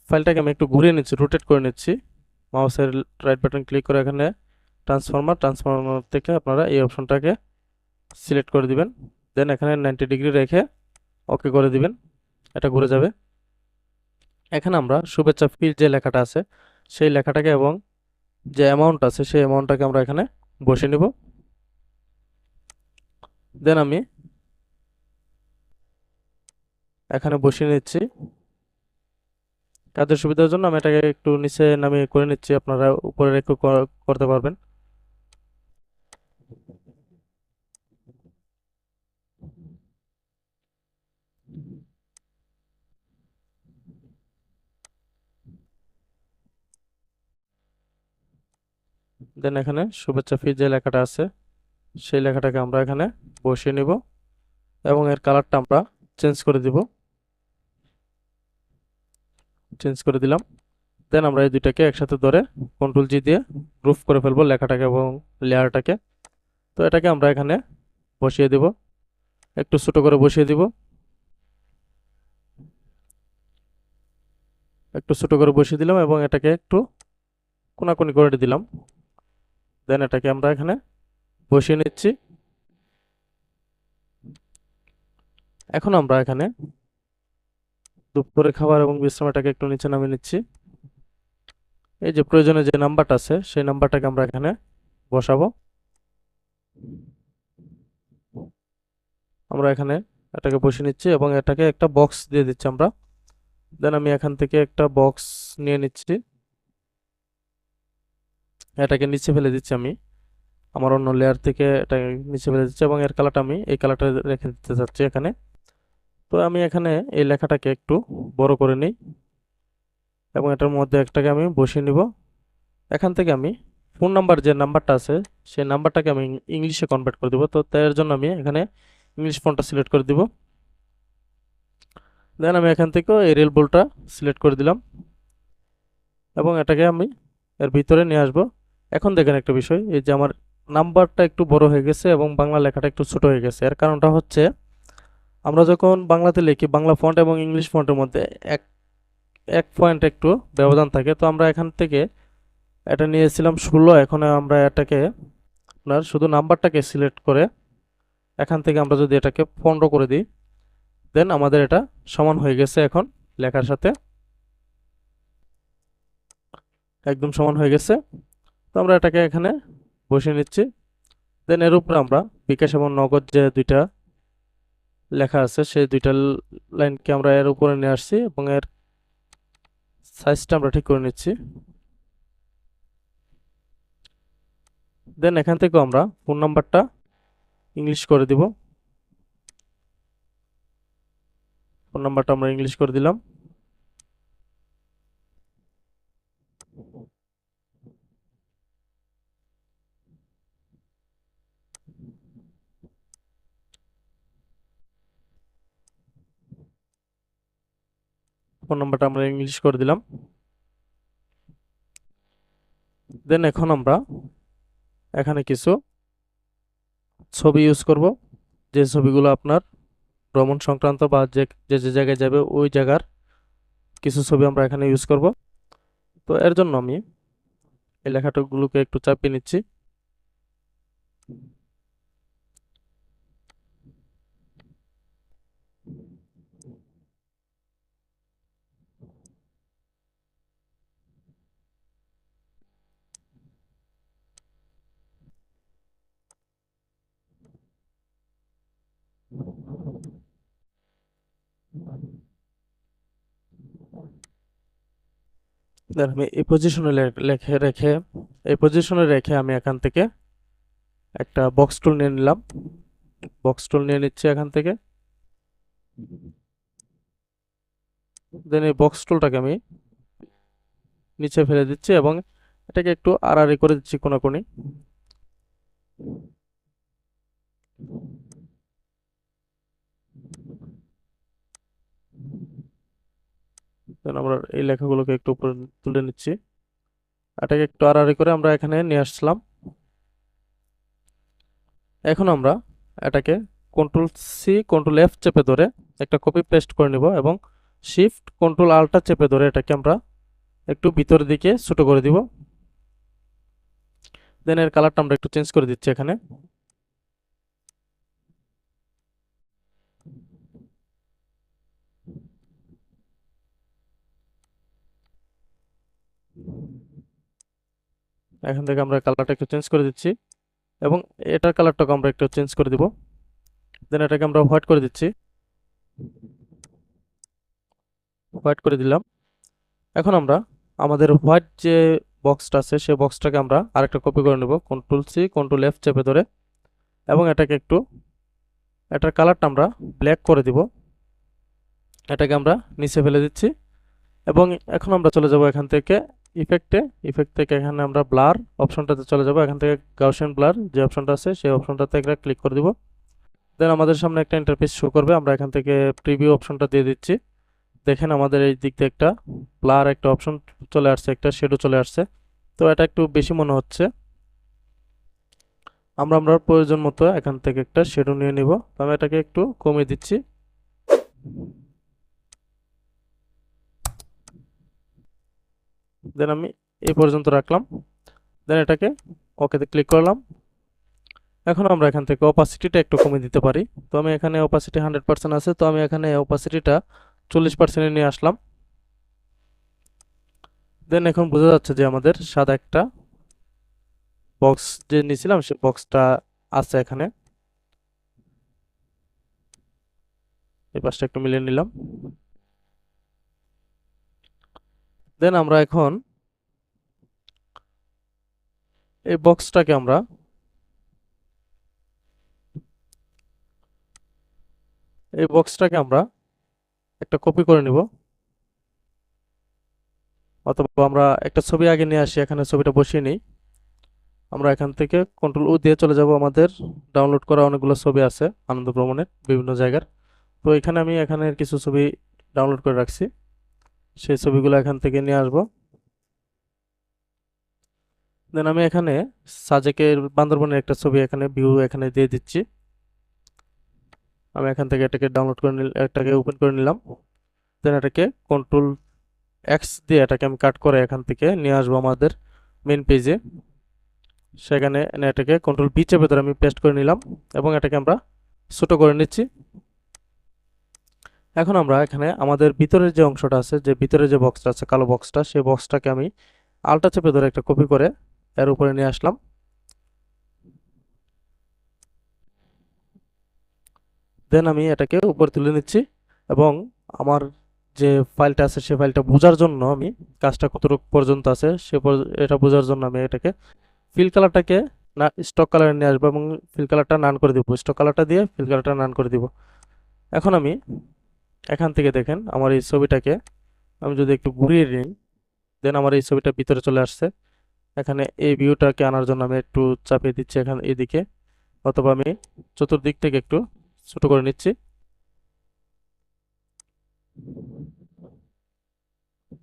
A: ফাইলটাকে আমি একটু ঘুরিয়ে নিচ্ছি, রোটেট করে নিচ্ছি। মাউসের রাইট বাটন ক্লিক করে এখানে ট্রান্সফরমার থেকে আপনারা এই অপশনটাকে সিলেক্ট করে দিবেন। দেন এখানে 90 ডিগ্রি রেখে ওকে করে দিবেন, এটা ঘুরে যাবে। এখানে আমরা শুভেচ্ছা ফির যে লেখাটা আছে সেই লেখাটাকে এবং যে অ্যামাউন্ট আছে সেই অ্যামাউন্টটাকে আমরা এখানে বসিয়ে নিব। দেন আমি এখানে বসিয়ে নিচ্ছি। কাজের সুবিধার জন্য আমি এটাকে একটু নিচে নামিয়ে করে নিচ্ছি, আপনারা উপরে রেখে করতে পারবেন। দেন এখানে শুভেচ্ছা ফি যে লেখাটা আছে সেই লেখাটাকে আমরা এখানে বসিয়ে নিব এবং এর কালারটা আমরা চেঞ্জ করে দিলাম। দেন আমরা এই দুইটাকে একসাথে ধরে কন্ট্রোল জি দিয়ে গ্রুপ করে ফেলবো লেখাটাকে এবং লেয়ারটাকে। তো এটাকে আমরা এখানে বসিয়ে দিব, একটু ছোট করে বসিয়ে দিব। একটু ছোট করে বসিয়ে দিলাম এবং এটাকে একটু কোনাকুনি করে দিলাম। দেন এটাকে আমরা এখানে বসিয়ে নিচ্ছি। এখন আমরা এখানে দুপুরে খাবার এবং বিশ্রাম এটাকে একটু নিচে নামিয়ে নিচ্ছি। এই যে প্রয়োজনে যে নাম্বারটা আছে সেই নাম্বারটাকে আমরা এখানে বসাবো। আমরা এখানে এটাকে বসিয়ে নিচ্ছি এবং এটাকে একটা বক্স দিয়ে দিচ্ছি আমরা। দেন আমি এখান থেকে একটা বক্স নিয়ে নিচ্ছি, এটাকে নিচে ফেলে দিচ্ছি। আমি আমার অন্য লেয়ার থেকে এটা নিচে ফেলে দিচ্ছি এবং এর কালারটা আমি এই কালারটা রেখে দিতে চাচ্ছি এখানে। তো আমি এখানে এই লেখাটাকে একটু বড় করে নিই এবং এটার মধ্যে একটাকে আমি বসিয়ে নিব। এখান থেকে আমি ফোন নাম্বার যে নাম্বারটা আছে সেই নাম্বারটাকে আমি ইংলিশে কনভার্ট করে দিব। তো তার জন্য আমি এখানে ইংলিশ ফন্টটা সিলেক্ট করে দিব। দেন আমি এখান থেকে এরিয়াল বোল্ডটা সিলেক্ট করে দিলাম এবং এটাকে আমি এর ভিতরে নিয়ে আসব। এখন দেখেন একটা বিষয়, এই যে আমার নাম্বারটা একটু বড় হয়ে গেছে এবং বাংলা লেখাটা একটু ছোট হয়ে গেছে। এর কারণটা হচ্ছে আমরা যখন বাংলাতে লিখি বাংলা ফন্ট এবং ইংলিশ ফন্টের মধ্যে এক এক পয়েন্ট একটু ব্যবধান থাকে। তো আমরা এখান থেকে এটা নিয়েছিলাম 16, এখন আমরা এটাকে আপনার শুধু নাম্বারটাকে সিলেক্ট করে এখান থেকে আমরা যদি এটাকে 15 করে দিই, দেন আমাদের এটা সমান হয়ে গেছে। এখন লেখার সাথে একদম সমান হয়ে গেছে। তো আমরা এটাকে এখানে বসিয়ে নিচ্ছি। দেন এর উপরে আমরা বিকাশ এবং নগদ যে দুইটা লেখা আছে সেই দুইটা লাইনকে আমরা এর উপরে নিয়ে আসছি এবং এর সাইজটা আমরা ঠিক করে নিচ্ছি। দেন এখান থেকেও আমরা ফোন নাম্বারটা ইংলিশ করে দিব। ফোন নাম্বারটা আমরা ইংলিশ করে দিলাম। ফোন নাম্বারটা আমরা ইংলিশ করে দিলাম। দেন এখন আমরা এখানে কিছু ছবি ইউজ করব, যে ছবিগুলো আপনার ভ্রমণ সংক্রান্ত বা যে যে যে জায়গায় যাবে ওই জায়গার কিছু ছবি আমরা এখানে ইউজ করব। তো এর জন্য আমি এই লেখাগুলোকে একটু চাপিয়ে নিচ্ছি। দেন আমি এই পজিশনে রেখে আমি এখান থেকে একটা বক্স টুল নিয়ে নিলাম। বক্স টুল নিয়ে নিচ্ছি এখান থেকে। দেন এই বক্স টুলটাকে আমি নিচে ফেলে দিচ্ছি এবং এটাকে একটু আড়াআড়ি করে দিচ্ছি কোনাকুনি। দেন আমরা এই লেখাগুলোকে একটু উপরে তুলে নিচ্ছি। এটাকে একটু আড়াআড়ি করে আমরা এখানে নিয়ে আসলাম। এখন আমরা এটাকে কন্ট্রোল সি কন্ট্রোল এফ চেপে ধরে একটা কপি পেস্ট করে নিব এবং শিফট কন্ট্রোল আল্টটা চেপে ধরে এটাকে আমরা একটু ভিতরের দিকে ছোট করে দিব। দেন এর কালারটা আমরা একটু চেঞ্জ করে দিচ্ছি এখানে। এখান থেকে আমরা কালারটা একটু চেঞ্জ করে দিচ্ছি এবং এটার কালারটাকে আমরা একটু চেঞ্জ করে দিব। দেন এটাকে আমরা হোয়াইট করে দিচ্ছি, হোয়াইট করে দিলাম। এখন আমরা আমাদের হোয়াইট যে বক্সটা আছে সেই বক্সটাকে আমরা আরেকটা কপি করে নেব কন্ট্রোল সি কন্ট্রোল এফ চেপে ধরে এবং এটাকে একটু এটার কালারটা আমরা ব্ল্যাক করে দিব। এটাকে আমরা নিচে ফেলে দিচ্ছি এবং এখন আমরা চলে যাব এখান থেকে ইফেক্ট থেকে এখানে আমরা ব্লার অপশনটাতে চলে যাব। এখান থেকে গাউসিয়ান ব্লার যে অপশনটা আছে সেই অপশনটাতে একটা ক্লিক করে দিব। দেন আমাদের সামনে একটা ইন্টারফেস শো করবে। আমরা এখান থেকে প্রিভিউ অপশনটা দিয়ে দিচ্ছি। দেখেন আমাদের এই দিক থেকে একটা ব্লার একটা অপশন চলে আসছে, একটা শেডো চলে আসছে। তো এটা একটু বেশি মনে হচ্ছে, আমরা প্রয়োজন মতো এখান থেকে একটা শেডো নিয়ে নিব। তো আমি এটাকে একটু কমিয়ে দিচ্ছি। দেন আমি এই পর্যন্ত রাখলাম। দেন এটাকে ওকেতে ক্লিক করলাম। এখন আমরা এখান থেকে অপাসিটিটা একটু কমিয়ে দিতে পারি। তো আমি এখানে অপাসিটি 100% আছে, তো আমি এখানে অপাসিটিটা 40% নিয়ে আসলাম। দেন এখন বোঝা যাচ্ছে যে আমাদের সাদা একটা বক্স যে নিয়েছিলাম সে বক্সটা আছে এখানে। এই পাশটা একটু মিলিয়ে নিলাম। দেন আমরা এখন এই বক্সটাকে আমরা একটা কপি করে নিব, অথবা আমরা একটা ছবি আগে নিয়ে আসি, এখানে ছবিটা বসিয়ে নিই। আমরা এখান থেকে কন্ট্রোল ও দিয়ে চলে যাব, আমাদের ডাউনলোড করা অনেকগুলো ছবি আছে আনন্দ ভ্রমণের বিভিন্ন জায়গার। তো এখানে আমি এখানের কিছু ছবি ডাউনলোড করে রাখছি, সেই ছবিগুলো এখান থেকে নিয়ে আসব। দেন আমি এখানে সাজেকের বান্দরবনের একটা ছবি এখানে ভিউ এখানে দিয়ে দিচ্ছি। আমি এখান থেকে এটাকে ডাউনলোড করে এটাকে ওপেন করে নিলাম। দেন এটাকে কন্ট্রোল এক্স দিয়ে এটাকে আমি কাট করে এখান থেকে নিয়ে আসবো আমাদের মেন পেজে। সেখানে এটাকে কন্ট্রোল বি চেপে ধরে আমি পেস্ট করে নিলাম এবং এটাকে আমরা ছোট করে নিচ্ছি। এখন আমরা এখানে আমাদের ভিতরের যে অংশটা আছে, যে ভিতরে যে বক্সটা আছে কালো বক্সটা, সেই বক্সটাকে আমি আলটা চেপে ধরে একটা কপি করে এর উপরে নিয়ে আসলাম। দেন আমি এটাকে উপরে তুলে নিচ্ছি এবং আমার যে ফাইলটা আছে সে ফাইলটা বোঝার জন্য আমি কাজটা কতটুকু পর্যন্ত আছে এটা বোঝার জন্য আমি এটাকে ফিল কালারটাকে না স্টক কালারে নিয়ে আসবো এবং ফিল কালারটা নান করে দিব। স্টক কালারটা দিয়ে ফিল কালারটা নান করে দিব। এখন আমি এখান থেকে দেখেন আমার এই ছবিটাকে আমি যদি একটু ঘুরিয়ে নিই, দেন আমার এই ছবিটা ভিতরে চলে আসছে। এখানে এই ভিউটাকে আনার জন্য আমি একটু চাপিয়ে দিচ্ছি এখানে এদিকে, অথবা আমি চতুর্দিক থেকে একটু ছোট করে নিচ্ছি।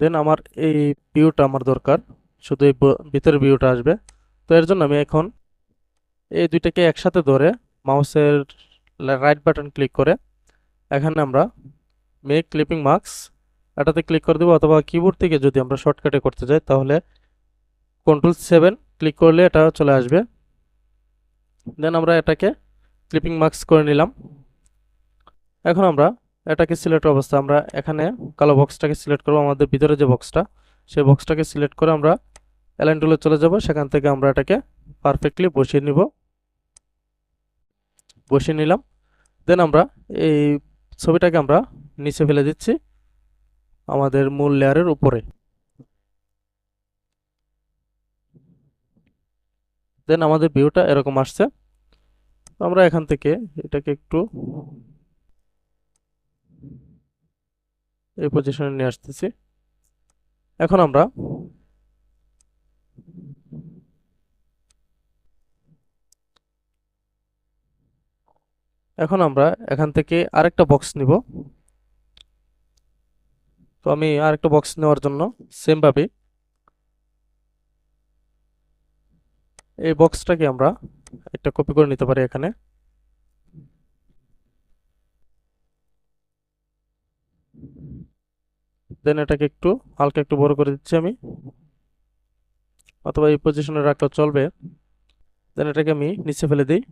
A: দেন আমার এই ভিউটা আমার দরকার, শুধু এই ভিতরের ভিউটা আসবে। তো এর জন্য আমি এখন এই দুইটাকে একসাথে ধরে মাউসের রাইট বাটন ক্লিক করে এখানে আমরা মেক ক্লিপিং মার্কস এটাতে ক্লিক করে দেবো, অথবা কিবোর্ড থেকে যদি আমরা শর্টকাটে করতে যাই তাহলে Ctrl+7 ক্লিক করলে এটা চলে আসবে। দেন আমরা এটাকে ক্লিপিং মার্কস করে নিলাম। এখন আমরা এটাকে সিলেক্ট অবস্থা আমরা এখানে কালো বক্সটাকে সিলেক্ট করবো, আমাদের ভিতরে যে বক্সটা সেই বক্সটাকে সিলেক্ট করে আমরা অ্যালাইন টুলে চলে যাব। সেখান থেকে আমরা এটাকে পারফেক্টলি বসিয়ে নিলাম। দেন আমরা এই ছবিটাকে আমরা নিচে ফেলে দিচ্ছি আমাদের মূল লেয়ারের উপরে। দেন আমাদের ভিউটা এরকম আসছে। আমরা এখান থেকে এটাকে একটু এই পজিশনে নিয়ে আসতেছি। এখন আমরা এখান থেকে আরেকটা বক্স নিব। তো আমি আরেকটা বক্স নেওয়ার জন্য সেম ভাবে এই বক্সটাকে আমরা একটা কপি করে নিতে পারি এখানে। দেন এটাকে একটু হালকা একটু বড় করে দিচ্ছি আমি, অথবা এই পজিশনে রাখলেও চলবে। দেন এটাকে আমি নিচে ফেলে দিই।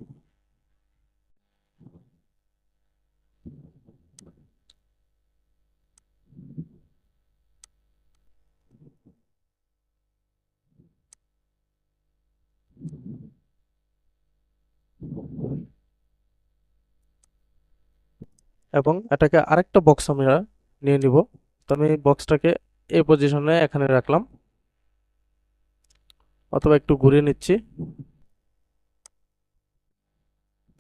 A: এবং এটাকে আরেকটা বক্স আমরা নিয়ে নিব। তো আমি বক্সটাকে এই পজিশনে এখানে রাখলাম, অথবা একটু ঘুরিয়ে নিচ্ছি।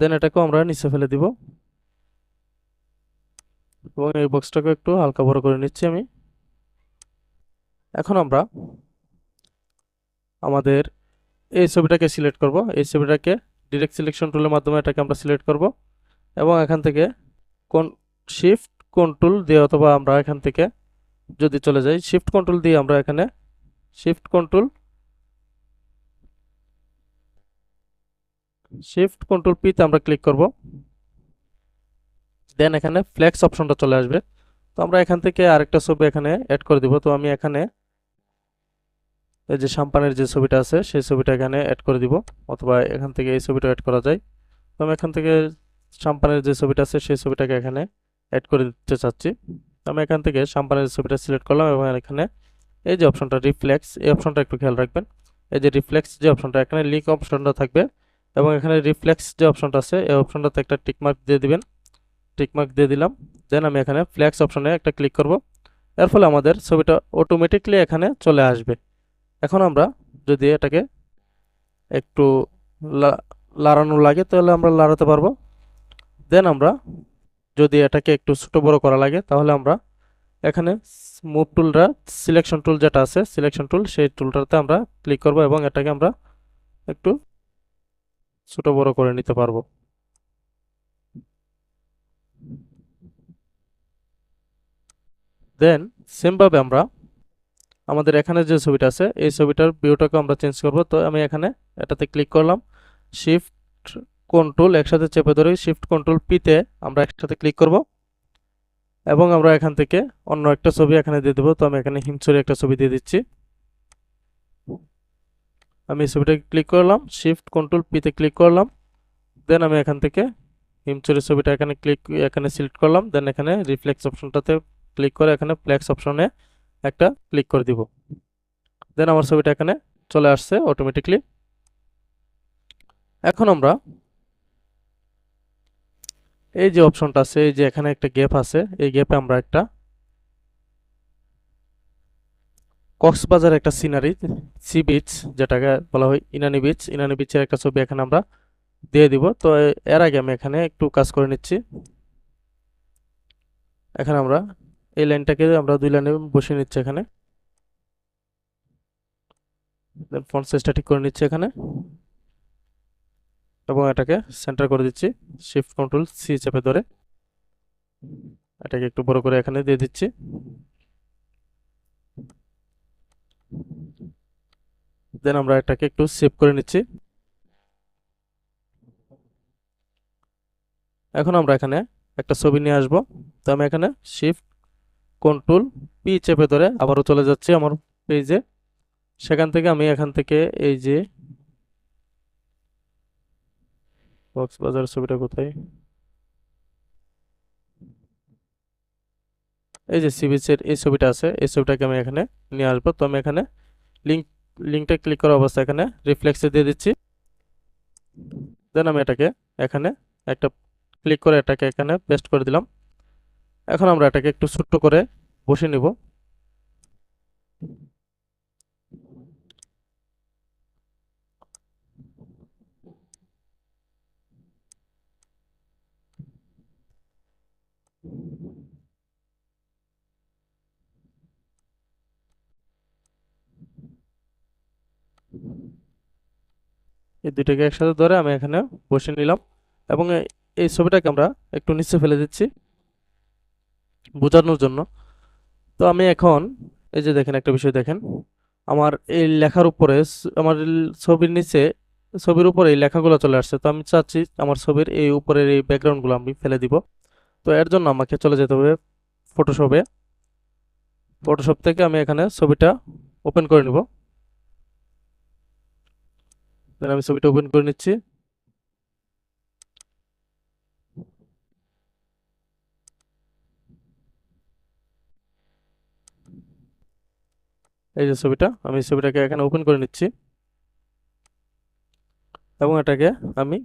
A: দেন এটাকেও আমরা নিচে ফেলে দিব এবং এই বক্সটাকে একটু হালকা বড় করে নিচ্ছি আমি। এখন আমরা আমাদের এই ছবিটাকে সিলেক্ট করব। এই ছবিটাকে ডিরেক্ট সিলেকশন টুলের মাধ্যমে এটাকে আমরা সিলেক্ট করব এবং এখান থেকে কোন শিফট কন্ট্রোল দিয়ে, অথবা আমরা এখান থেকে যদি চলে যাই শিফট কন্ট্রোল দিয়ে আমরা এখানে শিফট কন্ট্রোল পি তে আমরা ক্লিক করব। দেন এখানে ফ্লেক্স অপশনটা চলে আসবে। তো আমরা এখান থেকে আরেকটা ছবি এখানে অ্যাড করে দিব। তো আমি এখানে এই যে সাম্পানের যে ছবিটা আছে সেই ছবিটা এখানে অ্যাড করে দিব, অথবা এখান থেকে এই ছবিটা অ্যাড করা যায়। তো আমি এখান থেকে সাম্পানের যে ছবিটা আছে সেই ছবিটাকে এখানে অ্যাড করে দিতে চাচ্ছি। আমি এখান থেকে সাম্পানের ছবিটা সিলেক্ট করলাম এবং এখানে এই যে অপশনটা রিফ্লেক্স, এই অপশনটা একটু খেয়াল রাখবেন। এই যে রিফ্লেক্স যে অপশনটা, এখানে লিঙ্ক অপশনটা থাকবে এবং এখানে রিফ্লেক্স যে অপশনটা আছে এই অপশনটাতে একটা টিকমার্ক দিয়ে দিবেন। টিকমার্ক দিয়ে দিলাম। দেন আমি এখানে ফ্ল্যাক্স অপশনে একটা ক্লিক করব। এর ফলে আমাদের ছবিটা অটোমেটিকলি এখানে চলে আসবে। এখন আমরা যদি এটাকে একটু লাড়ানো লাগে তাহলে আমরা লাড়াতে পারবো। দেন আমরা যদি এটাকে একটু ছোট বড় করা লাগে তাহলে আমরা এখানে মুভ টুলটা, সিলেকশন টুল যেটা আছে সিলেকশন টুল, সেই টুলটাতে আমরা ক্লিক করব এবং এটাকে আমরা একটু ছোট বড় করে নিতে পারবো। দেন সেমভাবে আমরা আমাদের এখানে যে ছবিটা আছে এই ছবিটার ভিউটাকে আমরা চেঞ্জ করব। তো আমি এখানে এটাতে ক্লিক করলাম, শিফট কন্ট্রোল একসাথে চেপে ধরে শিফট কন্ট্রোল পিতে আমরা একসাথে ক্লিক করব এবং আমরা এখান থেকে অন্য একটা ছবি এখানে দিয়ে দেবো। তো আমি এখানে হিমছড়ি একটা ছবি দিয়ে দিচ্ছি। আমি এই ছবিটাকে ক্লিক করলাম, শিফট কন্ট্রোল পিতে ক্লিক করলাম। দেন আমি এখান থেকে হিমছড়ির ছবিটা এখানে সিলেক্ট করলাম। দেন এখানে রিফ্লেক্স অপশনটাতে ক্লিক করে এখানে ফ্ল্যাক্স অপশনে একটা ক্লিক করে দিব। দেন আমার ছবিটা এখানে চলে আসছে অটোমেটিকলি। এখন আমরা এই যে অপশনটা আছে, এই যে এখানে একটা গ্যাপ আছে, এই গ্যাপে আমরা একটা কক্সবাজার একটা সিনারি, সি বিচ যেটাকে বলা হয় ইনানি বিচ, ইনানি বিচের একটা ছবি এখানে আমরা দিয়ে দিব। তো এর আগে আমি এখানে একটু কাজ করে নিচ্ছি। এখানে আমরা এই লাইনটাকে আমরা 2 লাইনে বসিয়ে নিচ্ছি এখানে। দেন ফন্ট সাইজটা ঠিক করে নিচ্ছি এখানে এবং এটাকে সেন্টার করে দিচ্ছি শিফট কন্ট্রোল সি চেপে ধরে। এটাকে একটু বড় করে এখানে দিয়ে দিচ্ছি। দেন আমরা এটাকে একটু সেভ করে নিচ্ছি। এখন আমরা এখানে একটা ছবি নিয়ে আসব। তো আমি এখানে শিফট কন্ট্রোল পি চেপে ধরে আবারও চলে যাচ্ছি আমার পেজে। সেখান থেকে আমি এখান থেকে এই যে কক্সবাজার ছবিটা কোথায়, এই যে সি বিচের এই ছবিটা আছে, এই ছবিটাকে আমি এখানে নিয়ে আসবো। তো আমি এখানে লিঙ্ক লিঙ্কটা ক্লিক করা অবস্থায় এখানে রিফ্লেক্সে দিয়ে দিচ্ছি। দেন আমি এটাকে এখানে একটা ক্লিক করে এটাকে এখানে পেস্ট করে দিলাম। এখন আমরা এটাকে একটু ছোট্ট করে বসিয়ে নিব। এই দুইটাকে একসাথে ধরে আমি এখানে বসিয়ে নিলাম এবং এই ছবিটাকে আমরা একটু নিচে ফেলে দিচ্ছি বোঝানোর জন্য। তো আমি এখন এই যে দেখেন একটা বিষয় দেখেন, আমার এই লেখার উপরে আমার ছবির নিচে, ছবির উপরে এই লেখাগুলো চলে আসছে। তো আমি চাচ্ছি আমার ছবির এই উপরের এই ব্যাকগ্রাউন্ডগুলো আমি ফেলে দিব। তো এর জন্য আমাকে চলে যেতে হবে ফটোশপে। ফটোশপ থেকে আমি এখানে ছবিটা ওপেন করে নিব। দেন আমি ছবিটা ওপেন করে নিচ্ছি। এই যে ছবিটা, আমি ছবিটাকে এখানে ওপেন করে নিচ্ছি এবং এটাকে আমি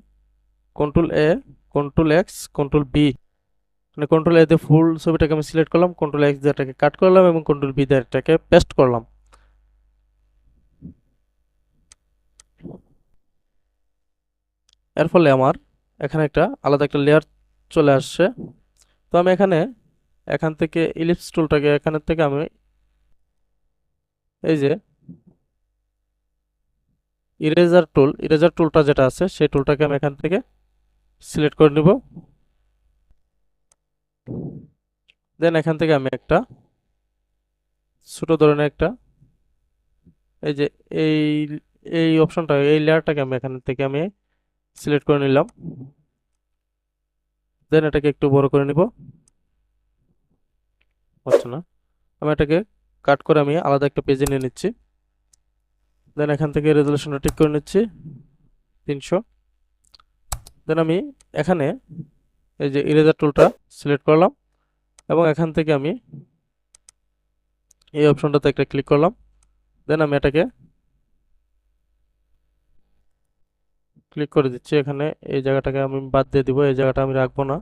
A: কন্ট্রোল এ, কন্ট্রোল এক্স, কন্ট্রোল বি, মানে কন্ট্রোল এ দিয়ে ফুল ছবিটাকে আমি সিলেক্ট করলাম, কন্ট্রোল এক্স দিয়ে এটাকে কাট করলাম এবং কন্ট্রোল বি দিয়ে এটাকে পেস্ট করলাম। এর ফলে আমার এখানে একটা আলাদা একটা লেয়ার চলে আসছে। তো আমি এখান থেকে ইলিপস টুলটাকে এখান থেকে আমি এই যে ইরেজার টুলটা যেটা আছে সেই টুলটাকে আমি এখান থেকে সিলেক্ট করে নিব। দেন এখান থেকে আমি একটা ছোট ধরনের একটা এই যে এই এই অপশনটা, এই লেয়ারটাকে আমি এখান থেকে আমি সিলেক্ট করে নিলাম। দেন এটাকে একটু বড় করে নিব, হচ্ছে না। আমি এটাকে কাট করে আমি আলাদা একটা পেজে নিয়ে নিচ্ছি। দেন এখান থেকে রেজলিউশনটা ঠিক করে নিচ্ছি 300। দেন আমি এখানে এই যে ইরেজার টুলটা সিলেক্ট করলাম এবং এখান থেকে আমি এই অপশনটাতে একটা ক্লিক করলাম। দেন আমি এটাকে ক্লিক করে দিচ্ছি। এখানে এই জায়গাটাকে আমি বাদ দিয়ে দিব, এই জায়গাটা আমি রাখবো না।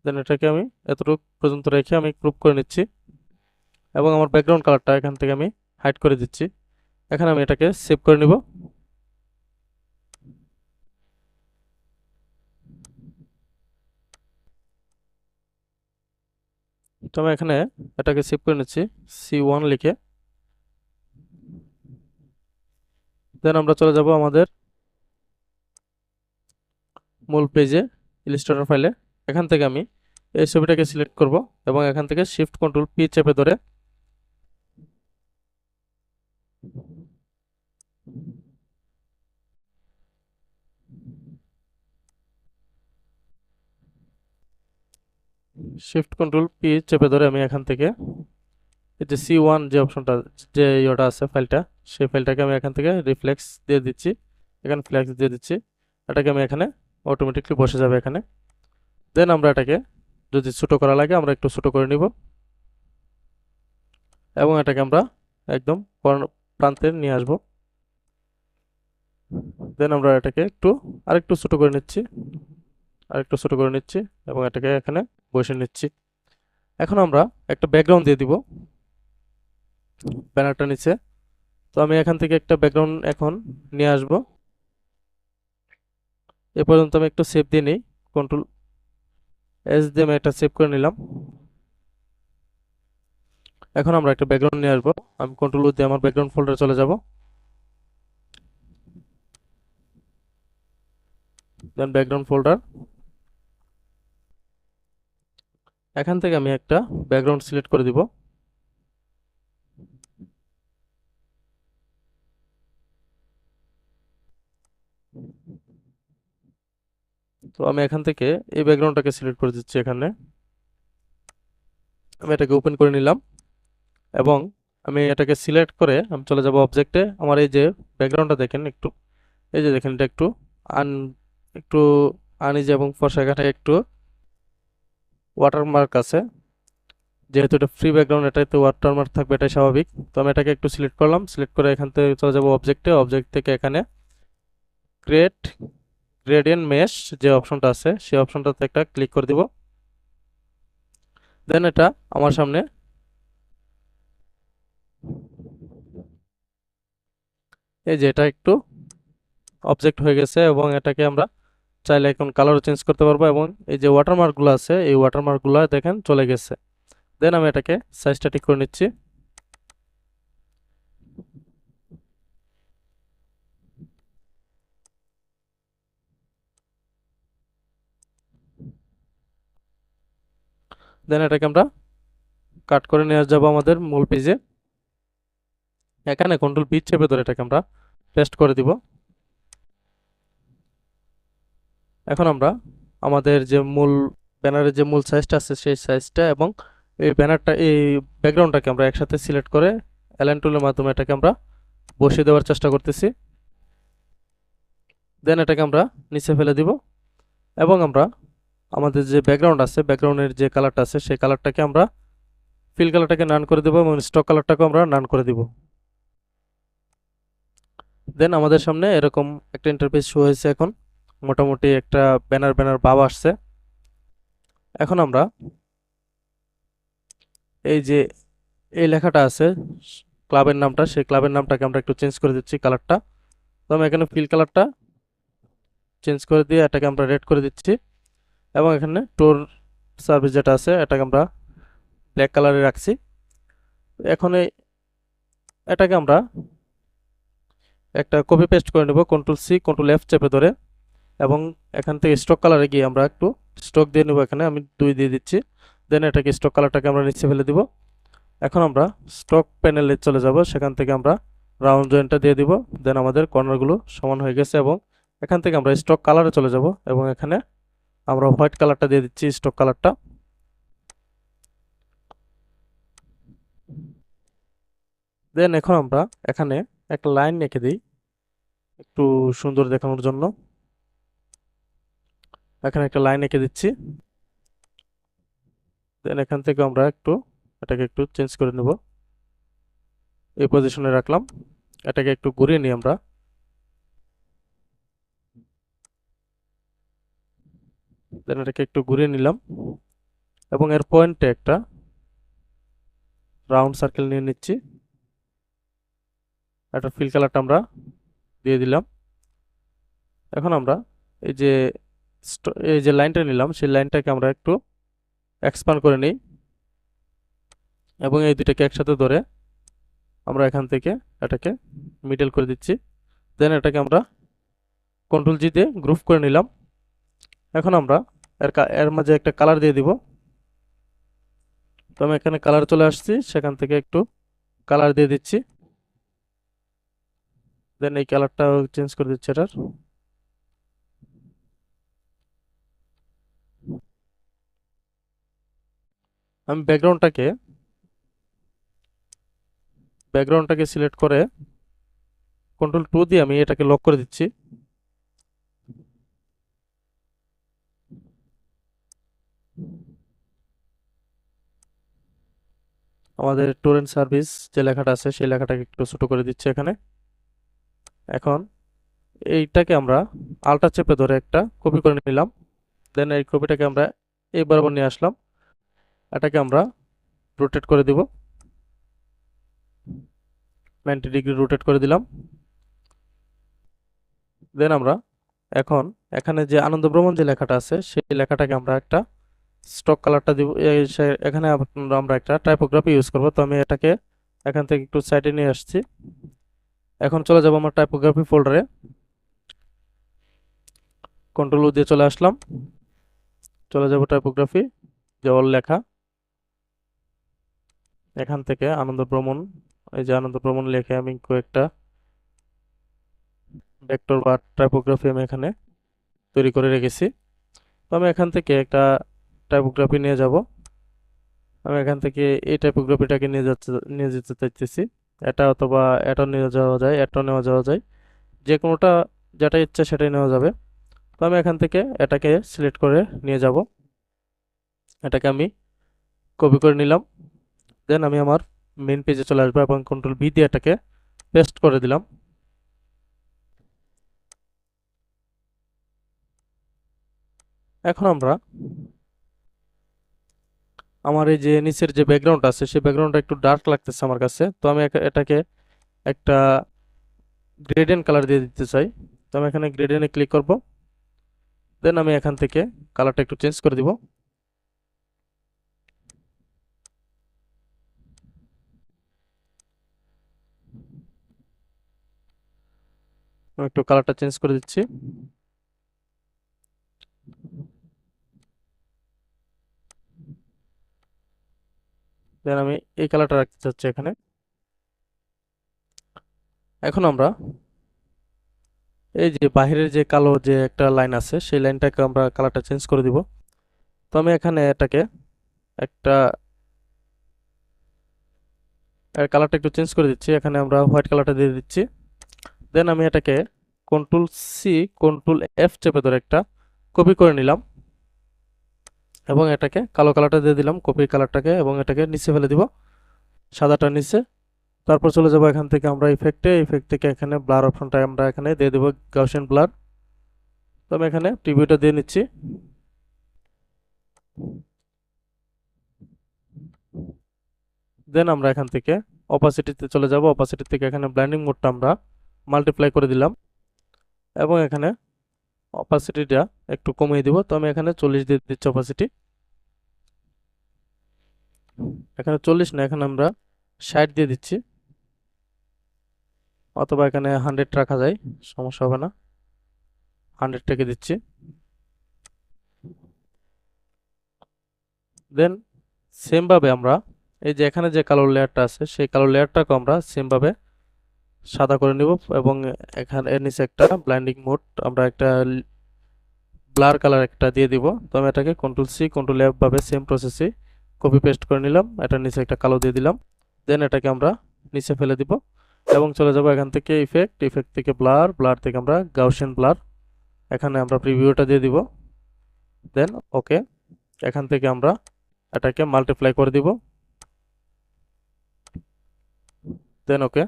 A: দেন এটাকে আমি এতটুকু পর্যন্ত রেখে আমি গ্রুপ করে নিচ্ছি এবং আমার ব্যাকগ্রাউন্ড কালারটা এখান থেকে আমি হাইড করে দিচ্ছি। এখানে আমি এটাকে সেভ করে নিব। তো আমি এখানে এটাকে সেভ করে নিচ্ছি C1 লিখে। দেন আমরা চলে যাব আমাদের মূল পেজে, ইলাস্ট্রেটর ফাইলে। এখান থেকে আমি এই ছবিটাকে সিলেক্ট করব এবং এখান থেকে শিফট কন্ট্রোল পি চেপে ধরে আমি এখান থেকে এই যে C1 যে অপশনটা, যে ইয়েটা আছে ফাইলটা, সেই ফাইলটাকে আমি এখান থেকে রিফ্লেক্স দিয়ে দিচ্ছি, এখানে ফ্লেক্স দিয়ে দিচ্ছি। এটাকে আমি এখানে অটোমেটিকলি বসে যাবে এখানে। দেন আমরা এটাকে যদি ছোটো করা লাগে আমরা একটু ছোটো করে নিব এবং এটাকে আমরা একদম প্রান্তে নিয়ে আসব। দেন আমরা এটাকে আরেকটু ছোটো করে নিচ্ছি এবং এটাকে এখানে বসে নিচ্ছি। এখন আমরা একটা ব্যাকগ্রাউন্ড দিয়ে দিব ব্যানারটা নিচে। তো আমি এখান থেকে একটা ব্যাকগ্রাউন্ড এখন নিয়ে আসব। এ পর্যন্ত আমি একটু সেভ দিয়ে নিই, কন্ট্রোল এস দিয়ে আমি একটা সেভ করে নিলাম। এখন আমরা একটা ব্যাকগ্রাউন্ড নিয়ে আসবো। আমি কন্ট্রোল ও দিয়ে আমার ব্যাকগ্রাউন্ড ফোল্ডারে চলে যাব। দেন ব্যাকগ্রাউন্ড ফোল্ডার, এখান থেকে আমি একটা ব্যাকগ্রাউন্ড সিলেক্ট করে দিব। তো আমি এখান থেকে এই ব্যাকগ্রাউন্ডটাকে সিলেক্ট করে দিচ্ছি। এখানে আমি এটাকে ওপেন করে নিলাম এবং আমি এটাকে সিলেক্ট করে আমি চলে যাব অবজেক্টে। আমার এই যে ব্যাকগ্রাউন্ডটা দেখেন একটু, এই যে দেখেন এটা একটু আনইজি এবং ফর্সা, এখানে একটু ওয়াটারমার্ক আছে। যেহেতু এটা ফ্রি ব্যাকগ্রাউন্ড, এটাতে ওয়াটারমার্ক থাকবে, এটাই স্বাভাবিক। তো আমি এটাকে একটু সিলেক্ট করলাম, সিলেক্ট করে এখান থেকে চলে যাব অবজেক্টে। অবজেক্ট থেকে এখানে ক্রিয়েট গ্রেডিয়েন্ট মেশ যে অপশনটা আছে সেই অপশনটাতে একটা ক্লিক করে দিব। দেন এটা আমার সামনে এই যে এটা একটু অবজেক্ট হয়ে গেছে এবং এটাকে আমরা চাইলে এখন কালারও চেঞ্জ করতে পারবো এবং এই যে ওয়াটারমার্কগুলো আছে এই ওয়াটারমার্কগুলো দেখেন চলে গেছে। দেন আমি এটাকে সাইজটা ঠিক করে নিচ্ছি। দেন এটাকে আমরা কাট করে নিয়ে যাবো আমাদের মূল পেজে। এখানে কন্ট্রোল পি চেপে ধরে এটাকে আমরা পেস্ট করে দিব। এখন আমরা আমাদের যে মূল ব্যানারের যে মূল সাইজটা আছে সেই সাইজটা এবং এই ব্যানারটা, এই ব্যাকগ্রাউন্ডটাকে আমরা একসাথে সিলেক্ট করে অ্যালাইন টুলের মাধ্যমে এটাকে আমরা বসিয়ে দেওয়ার চেষ্টা করতেছি। দেন এটাকে আমরা নিচে ফেলে দিব এবং আমরা আমাদের যে ব্যাকগ্রাউন্ড আছে, ব্যাকগ্রাউন্ডের যে কালারটা আছে সেই কালারটাকে আমরা ফিল কালারটাকে নান করে দেবো এবং স্টক কালারটাকেও আমরা নান করে দিব। দেন আমাদের সামনে এরকম একটা ইন্টারফেস শো হয়েছে। এখন মোটামুটি একটা ব্যানার ভাব আসছে। এখন আমরা এই যে এই লেখাটা আছে ক্লাবের নামটা, সেই ক্লাবের নামটাকে আমরা একটু চেঞ্জ করে দিচ্ছি কালারটা। তো আমি এখানে ফিল কালারটা চেঞ্জ করে দিয়ে এটাকে আমরা রেড করে দিচ্ছি এবং এখানে টোর সার্ভিস যেটা আছে এটাকে আমরা ব্ল্যাক কালারে রাখছি। এখন এটাকে আমরা একটা কপি পেস্ট করে নেব, কন্ট্রোল সি কন্ট্রোল এফ চেপে ধরে এবং এখান থেকে স্টক কালারে গিয়ে আমরা একটু স্টক দিয়ে নেব। এখানে আমি 2 দিয়ে দিচ্ছি। দেন এটাকে স্টক কালারটাকে আমরা নিচে ফেলে দিব। এখন আমরা স্টক প্যানেলে চলে যাব, সেখান থেকে আমরা রাউন্ড জয়েন্টটা দিয়ে দিব। দেন আমাদের কর্নারগুলো সমান হয়ে গেছে এবং এখান থেকে আমরা স্টক কালারে চলে যাব এবং এখানে আমরা হোয়াইট কালারটা দিয়ে দিচ্ছি, স্টক কালারটা। দেন এখন আমরা এখানে একটা লাইন রেখে দিই একটু সুন্দর দেখানোর জন্য। এখানে একটা লাইন এঁকে দিচ্ছি। দেন এখান থেকে আমরা এটাকে একটু চেঞ্জ করে নেব, এই পজিশনে রাখলাম। এটাকে একটু ঘুরিয়ে নিই আমরা। দেন এটাকে একটু ঘুরিয়ে নিলাম এবং এর পয়েন্টে একটা রাউন্ড সার্কেল নিয়ে নিচ্ছি। একটা ফিল কালারটা আমরা দিয়ে দিলাম। এখন আমরা এই যে এই যে লাইনটা নিলাম, সেই লাইনটাকে আমরা একটু এক্সপান্ড করে নিই এবং এই দুটাকে একসাথে ধরে আমরা এখান থেকে এটাকে মিডল করে দিচ্ছি। দেন এটাকে আমরা কন্ট্রোল জি দিয়ে গ্রুপ করে নিলাম। এখন আমরা এর মাঝে একটা কালার দিয়ে দিব। তো আমি এখানে কালার চলে আসছি, সেখান থেকে একটু কালার দিয়ে দিচ্ছি। দেন এই কালারটা চেঞ্জ করে দিচ্ছি এটার। আমি ব্যাকগ্রাউন্ডটাকে সিলেক্ট করে কন্ট্রোল 2 দিয়ে আমি এটাকে লক করে দিচ্ছি। আমাদের টরেন্ট সার্ভিস যে লেখাটা আছে সেই লেখাটাকে একটু ছোট করে দিচ্ছি এখানে। এখন এইটাকে আমরা আল্টার চেপে ধরে একটা কপি করে নিলাম। দেন এই কপিটাকে আমরা এই বরাবর নিয়ে আসলাম। এটাকে আমরা রোটেট করে দিব, 90 ডিগ্রি রোটেট করে দিলাম। দেন আমরা এখন এখানে যে আনন্দ ভ্রমণ যে লেখাটা আছে সেই লেখাটাকে আমরা একটা স্টক কালারটা দিব। এখানে আমরা একটা টাইপোগ্রাফি ইউজ করব। তো আমি এটাকে এখান থেকে একটু সাইডে নিয়ে আসছি। এখন চলে যাব আমার টাইপোগ্রাফি ফোল্ডারে, কন্ট্রোল ও দিয়ে চলে আসলাম। চলে যাব টাইপোগ্রাফি, যে অল লেখা। এখান থেকে আনন্দ ভ্রমণ, এই যে আনন্দ ভ্রমণ লেখে আমি কয়েকটা ভেক্টর বা টাইপোগ্রাফি আমি এখানে তৈরি করে রেখেছি। তো আমি এখান থেকে একটা টাইপোগ্রাফি নিয়ে যাব। আমি এখান থেকে এই টাইপোগ্রাফিটাকে নিয়ে যেতে চাইতেছি। এটা অথবা এটা নিয়ে যাওয়া যায়, এটা নেওয়া যাওয়া যায়, যে কোনোটা যেটা ইচ্ছা সেটাই নেওয়া যাবে। তো আমি এখান থেকে এটাকে সিলেক্ট করে নিয়ে যাব। এটাকে আমি কপি করে নিলাম। দেন আমি আমার মেইন পেজে চলে আসবো এবং কন্ট্রোল ভি দিয়ে এটাকে পেস্ট করে দিলাম। এখন আমরা আমার এই যে নিচের যে ব্যাকগ্রাউন্ড আছে সেই ব্যাকগ্রাউন্ডটা একটু ডার্ক লাগতেছে আমার কাছে। তো আমি এটাকে একটা গ্রেডিয়েন্ট কালার দিয়ে দিতে চাই। তো আমি এখানে গ্রেডিয়েন্টে ক্লিক করব। দেন আমি এখান থেকে কালারটা একটু চেঞ্জ করে দিব। আমি একটু কালারটা চেঞ্জ করে দিচ্ছি। দেন আমি এই কালারটা রাখতে চাচ্ছি এখানে। এখন আমরা এই যে বাহিরের যে কালো যে একটা লাইন আছে সেই লাইনটাকে আমরা কালারটা চেঞ্জ করে দিব। তো আমি এখানে এটাকে একটা কালারটা একটু চেঞ্জ করে দিচ্ছি। এখানে আমরা হোয়াইট কালারটা দিয়ে দিচ্ছি। দেন আমি এটাকে কন্ট্রোল সি কন্ট্রোল এফ চেপে ধরে একটা কপি করে নিলাম এবং এটাকে কালো কালারটা দিয়ে দিলাম কপি কালারটাকে, এবং এটাকে নিচে ফেলে দিব, সাদাটা নিচে। তারপর চলে যাব এখান থেকে আমরা ইফেক্ট থেকে এখানে ব্লার অপশনটা আমরা এখানে দিয়ে দেব গাউসিয়ান ব্লার। তো আমি এখানে প্রিভিউটা দিয়ে নিচ্ছি। দেন আমরা এখান থেকে অপাসিটিতে চলে যাব। অপাসিটি থেকে এখানে ব্লাইন্ডিং মোডটা আমরা মাল্টিপ্লাই করে দিলাম এবং এখানে অপাসিটিটা একটু কমিয়ে দিব। তো আমি এখানে 40 দিয়ে দিচ্ছি অপাসিটি। এখানে 40 না, এখানে আমরা 60 দিয়ে দিচ্ছি, অথবা এখানে 100 রাখা যায়, সমস্যা হবে না। 100 টাকে দিচ্ছি। দেন সেম ভাবে আমরা এই যে এখানে যে কালো লেয়ারটা আছে সেই কালো লেয়ারটাকে আমরা সেম ভাবে সাদা করে নিব এবং এখানে এর নিচে একটা ব্লাইন্ডিং মোড আমরা একটা ব্লার কালার একটা দিয়ে দিব। তো আমি এটাকে Ctrl+C Ctrl+F ভাবে সেম প্রসেসে কপি পেস্ট করে নিলাম, এটার নিচে একটা কালো দিয়ে দিলাম। দেন এটাকে আমরা নিচে ফেলে দিব এবং চলে যাব এখান থেকে ইফেক্ট থেকে ব্লার থেকে আমরা গাউসিয়ান ব্লার, এখানে আমরা প্রিভিউটা দিয়ে দিব। দেন ওকে, এখান থেকে আমরা এটাকে মাল্টিপ্লাই করে দিব। দেন ওকে,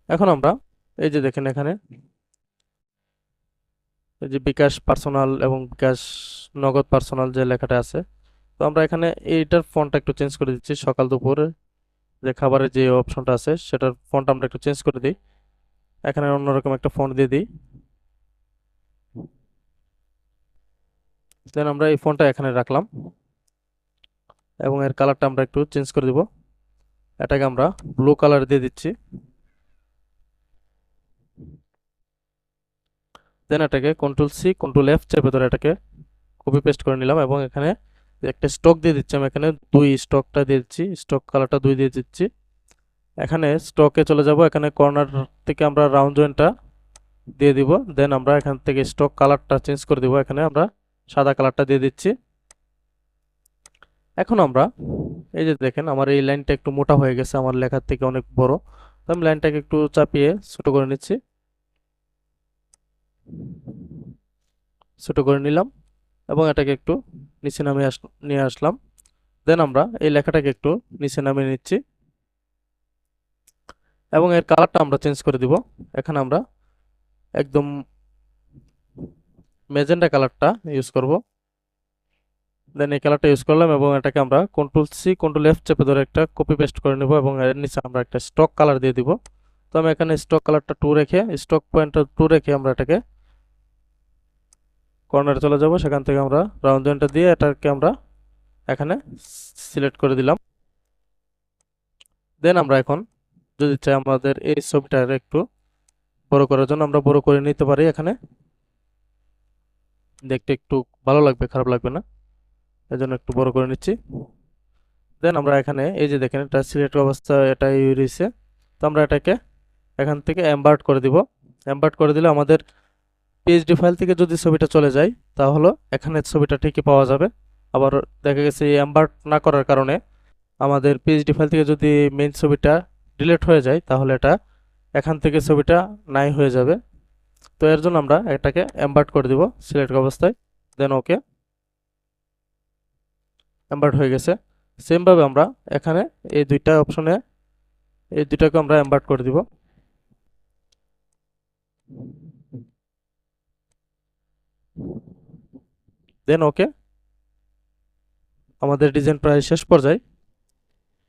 A: এখন আমরা এই যে দেখেন এখানে এই যে বিকাশ পার্সোনাল এবং বিকাশ নগদ পার্সোনাল যে লেখাটা আছে, তো আমরা এখানে এইটার ফন্টটা একটু চেঞ্জ করে দিচ্ছি। সকাল দুপুরে যে খাবারের যে অপশনটা আছে সেটার ফন্ট আমরা একটু চেঞ্জ করে দিই, এখানে অন্যরকম একটা ফন্ট দিয়ে দিই। দেন আমরা এই ফন্টটা এখানে রাখলাম এবং এর কালারটা আমরা একটু চেঞ্জ করে দিব, এটাকে আমরা ব্লু কালার দিয়ে দিচ্ছি। দেন এটাকে Ctrl+C Ctrl+F চেপে ধরে এটাকে কপি পেস্ট করে নিলাম এবং এখানে একটা স্টক দিয়ে দিচ্ছি। আমি এখানে স্টকটা দিয়ে দিচ্ছি, স্টক কালারটা 2 দিয়ে দিচ্ছি। এখানে স্টকে চলে যাব, এখানে কর্নার থেকে আমরা রাউন্ড জয়েন্টটা দিয়ে দিব। দেন আমরা এখান থেকে স্টক কালারটা চেঞ্জ করে দিব, এখানে আমরা সাদা কালারটা দিয়ে দিচ্ছি। এখন আমরা এই যে দেখেন আমার এই লাইনটা একটু মোটা হয়ে গেছে, আমার লেখার থেকে অনেক বড়। তো আমি লাইনটাকে একটু চাপিয়ে ছোট করে নিচ্ছি, ছোট করে নিলাম এবং এটাকে একটু নিচে নামিয়ে নিয়ে আসলাম। দেন আমরা এই লেখাটাকে একটু নিচে নামিয়ে নিচ্ছি এবং এর কালারটা আমরা চেঞ্জ করে দিব। এখানে আমরা একদম ম্যাজেন্টা কালারটা ইউজ করব। দেন এই কালারটা ইউজ করলাম এবং এটাকে আমরা Ctrl+C Ctrl+F চেপে ধরে একটা কপি পেস্ট করে নেব এবং এর নিচে আমরা একটা স্টক কালার দিয়ে দিব। তো আমি এখানে স্টক কালারটা 2 রেখে, স্টক পয়েন্টটা 2 রেখে আমরা এটাকে কর্নারে চলে যাব, সেখান থেকে আমরা রাউন্ড জয়েন্টটা দিয়ে এটাকে আমরা এখানে সিলেক্ট করে দিলাম। দেন আমরা এখন যদি চাই আমাদের এই ছবিটা একটু বড় করার জন্য আমরা বড় করে নিতে পারি, এখানে দেখতে একটু ভালো লাগবে, খারাপ লাগবে না, এজন্য একটু বড় করে নিচ্ছি। দেন আমরা এখানে এই যে দেখেন এটা সিলেক্ট অবস্থা এটাই রয়েছে। তো আমরা এটাকে এখান থেকে এমবার্ট করে দিব। এমবার্ট করে দিলে আমাদের পিএইচডি ফাইল থেকে যদি ছবিটা চলে যায় তাহলে এখানে ছবিটা ঠিকই পাওয়া যাবে। আবার দেখা গেছে এই এমবার্ট না করার কারণে আমাদের পিএইচডি ফাইল থেকে যদি মেইন ছবিটা ডিলিট হয়ে যায় তাহলে এটা এখান থেকে ছবিটা নাই হয়ে যাবে। তো এর জন্য আমরা এটাকে এমবার্ট করে দিব সিলেক্ট অবস্থায়। দেন ওকে, এমবার্ট হয়ে গেছে। সেমভাবে আমরা এখানে এই দুইটা অপশনে এই দুইটাকে আমরা এমবার্ট করে দিব। দেন ওকে, আমাদের ডিজাইন প্রায় শেষ পর্যায়ে।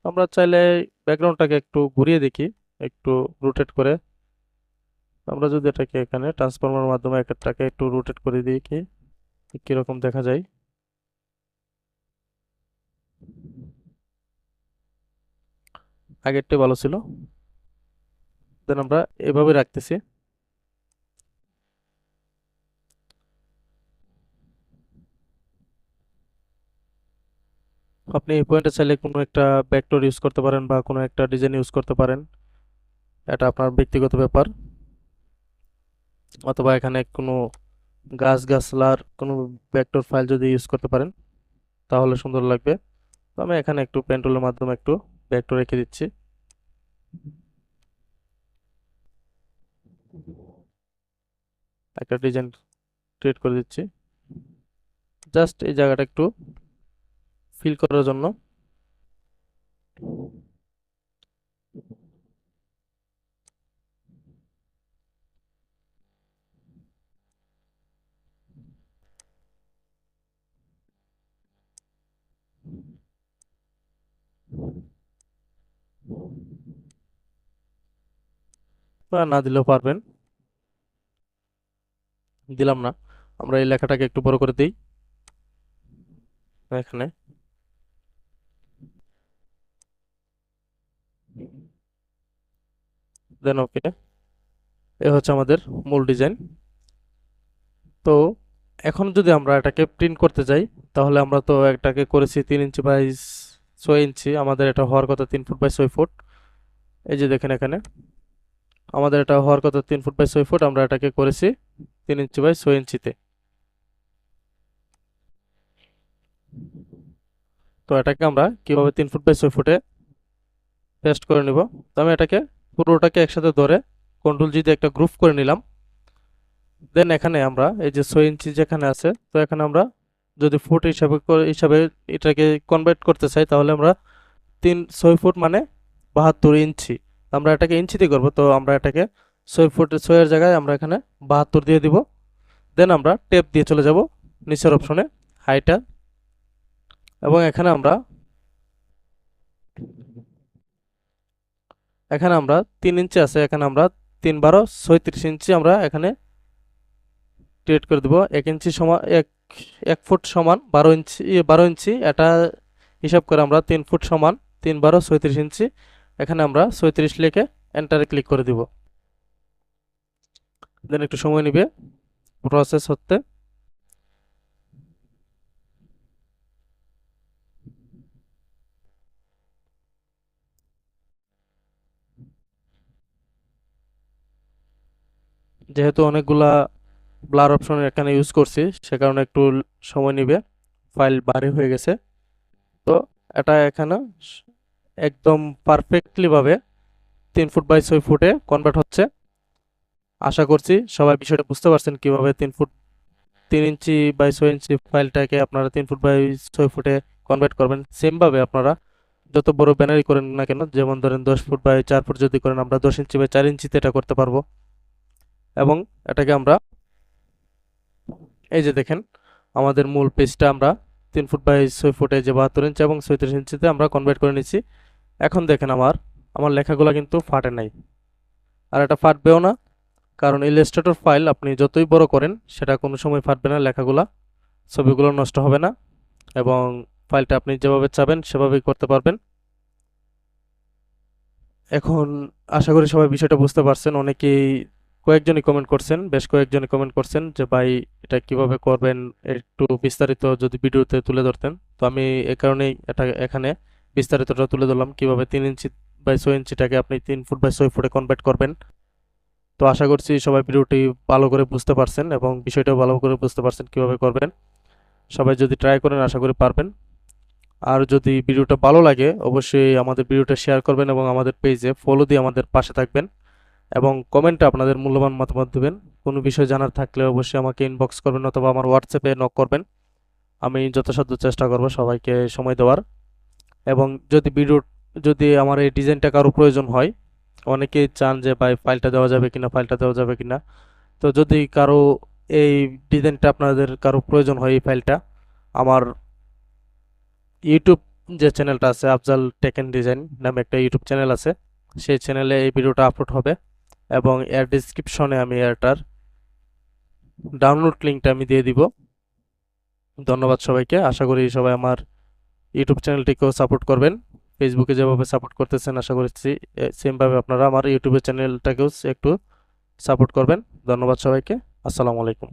A: আমরা চাইলে ব্যাকগ্রাউন্ডটাকে একটু ঘুরিয়ে দেখি, একটু রোটেট করে। আমরা যদি এটাকে এখানে ট্রান্সফর্মার মাধ্যমে এটাকে একটু রোটেট করে দিই কি কিরকম দেখা যায়। আগেরটাই ভালো ছিল। দেন আমরা এভাবে রাখতেছি। আপনি এই পয়েন্টে চাইলে কোনো একটা ভেক্টর ইউজ করতে পারেন বা কোনো একটা ডিজাইন ইউজ করতে পারেন, এটা আপনার ব্যক্তিগত ব্যাপার। অথবা এখানে কোনো গাছলার কোনো ভেক্টর ফাইল যদি ইউজ করতে পারেন তাহলে সুন্দর লাগবে। তো আমি এখানে একটু পেন টুলের মাধ্যমে একটু ভেক্টর রেখে দিচ্ছি। একটা ডিজাইন ক্রিয়েট করে দিচ্ছি জাস্ট এই জায়গাটা একটু ফিল করার জন্য। বা না দিলেও পারবেন, দিলাম না। আমরা এই লেখাটাকে একটু বড় করে দিই এখানে। দেন ওকে, এ হচ্ছে আমাদের মূল ডিজাইন। তো এখন যদি আমরা এটাকে প্রিন্ট করতে যাই তাহলে আমরা তো এটাকে করেছি 3 ইঞ্চি বাই 6 ইঞ্চি, আমাদের এটা হওয়ার কথা 3 ফুট বাই 6 ফুট। এই যে দেখেন এখানে আমাদের এটা হওয়ার কথা 3 ফুট বাই 6 ফুট, আমরা এটাকে করেছি 3 ইঞ্চি বাই 6 ইঞ্চিতে। তো এটাকে আমরা কিভাবে 3 ফুট বাই 6 ফুটে পেস্ট করে নিব। তো আমি এটাকে পুরোটাকে একসাথে ধরে কন্ট্রোল জি দিয়ে একটা গ্রুপ করে নিলাম। দেন এখানে আমরা এই যে 6 ইঞ্চি যেখানে আছে, তো এখানে আমরা যদি ফুট হিসাবে এটাকে কনভার্ট করতে চাই, তাহলে আমরা 6 ফুট মানে 72 ইঞ্চি। আমরা এটাকে ইঞ্চিতে করব, তো আমরা এটাকে 6 এর জায়গায় আমরা এখানে 72 দিয়ে দিব। দেন আমরা টেপ দিয়ে চলে যাব নিচের অপশনে হাইটা, এবং এখানে আমরা 3 ইঞ্চি আছে, এখানে আমরা 3 12 36 ইঞ্চি আমরা এখানে ক্রিয়েট করে দেব। 1 ইঞ্চি সমান 1 ফুট সমান 12 ইঞ্চি এটা হিসাব করে আমরা 3 ফুট সমান 3 12 36 ইঞ্চি। এখানে আমরা 36 লিখে এন্টারে ক্লিক করে দিব। দেন একটু সময় নেবে প্রসেস হতে। যেহেতু অনেকগুলা ব্লার অপশন এখানে ইউজ করছি, সে কারণে একটু সময় নেবে, ফাইল ভারী হয়ে গেছে। তো এটা এখানে একদম পারফেক্টলি ভাবে 3 ফুট বাই 6 ফুটে কনভার্ট হচ্ছে। আশা করছি সবাই বিষয়টা বুঝতে পারছেন কিভাবে 3 ইঞ্চি বাই 6 ইঞ্চি ফাইলটাকে আপনারা 3 ফুট বাই 6 ফুটে কনভার্ট করবেন। সেম ভাবে আপনারা যত বড় ব্যানারই করেন না কেন, যেমন ধরেন 10 ফুট বাই 4 ফুট যদি করেন, আমরা 10 ইঞ্চি বাই 4 ইঞ্চিতে এটা করতে পারবো। এবং এটাকে আমরা এই যে দেখেন আমাদের মূল পেজটা আমরা 3 ফুট বাই 6 ফুটে যে 72 ইঞ্চি এবং 36 ইঞ্চিতে আমরা কনভার্ট করে নিচ্ছি। এখন দেখেন আমার লেখাগুলো কিন্তু ফাটে নাই, আর এটা ফাটবেও না, কারণ ইলাস্ট্রেটর ফাইল আপনি যতই বড় করেন সেটা কোনো সময় ফাটবে না, লেখাগুলা ছবিগুলো নষ্ট হবে না, এবং ফাইলটা আপনি যেভাবে চাবেন সেভাবেই করতে পারবেন। এখন আশা করি সবাই বিষয়টা বুঝতে পারছেন। অনেকেই কয়েকজনই কমেন্ট করছেন, বেশ কয়েকজনই কমেন্ট করছেন যে ভাই এটা কিভাবে করবেন একটু বিস্তারিত যদি ভিডিওতে তুলে ধরতেন। তো আমি এই কারণেই এটা এখানে বিস্তারিতটা তুলে ধরলাম কিভাবে 3 ইঞ্চি বাই 6 ইঞ্চিটাকে আপনি 3 ফুট বাই 6 ফুটে কনভার্ট করবেন। তো আশা করছি সবাই ভিডিওটি ভালো করে বুঝতে পারছেন এবং বিষয়টাও ভালো করে বুঝতে পারছেন কিভাবে করবেন। সবাই যদি ট্রাই করেন আশা করি পারবেন। আর যদি ভিডিওটা ভালো লাগে অবশ্যই আমাদের ভিডিওটা শেয়ার করবেন এবং আমাদের পেজে ফলো দিয়ে আমাদের পাশে থাকবেন, এবং কমেন্টে আপনাদের মূল্যবান মতামত দেবেন। কোনো বিষয় জানার থাকলে অবশ্যই আমাকে ইনবক্স করবেন অথবা আমার হোয়াটসঅ্যাপে নক করবেন। আমি যথাসাধ্য চেষ্টা করব সবাইকে সময় দেওয়ার। এবং যদি আমার এই ডিজাইনটা কারো প্রয়োজন হয়, অনেকেই চান যে ভাই ফাইলটা দেওয়া যাবে কিনা, ফাইলটা দেওয়া যাবে কিনা। তো যদি কারো এই ডিজাইনটা আপনাদের কারো প্রয়োজন হয়, এই ফাইলটা আমার ইউটিউব যে চ্যানেলটা আছে আফজাল টেক এন্ড ডিজাইন নামে একটা ইউটিউব চ্যানেল আছে, সেই চ্যানেলে এই ভিডিওটা আপলোড হবে, এবং এর ডিসক্রিপশনে আমি এটার ডাউনলোড লিঙ্কটা আমি দিয়ে দিব। ধন্যবাদ সবাইকে। আশা করি সবাই আমার ইউটিউব চ্যানেলটিকেও সাপোর্ট করবেন। ফেসবুকে যেভাবে সাপোর্ট করতেছেন আশা করছি সেমভাবে আপনারা আমার ইউটিউবের চ্যানেলটাকেও একটু সাপোর্ট করবেন। ধন্যবাদ সবাইকে। আসসালামু আলাইকুম।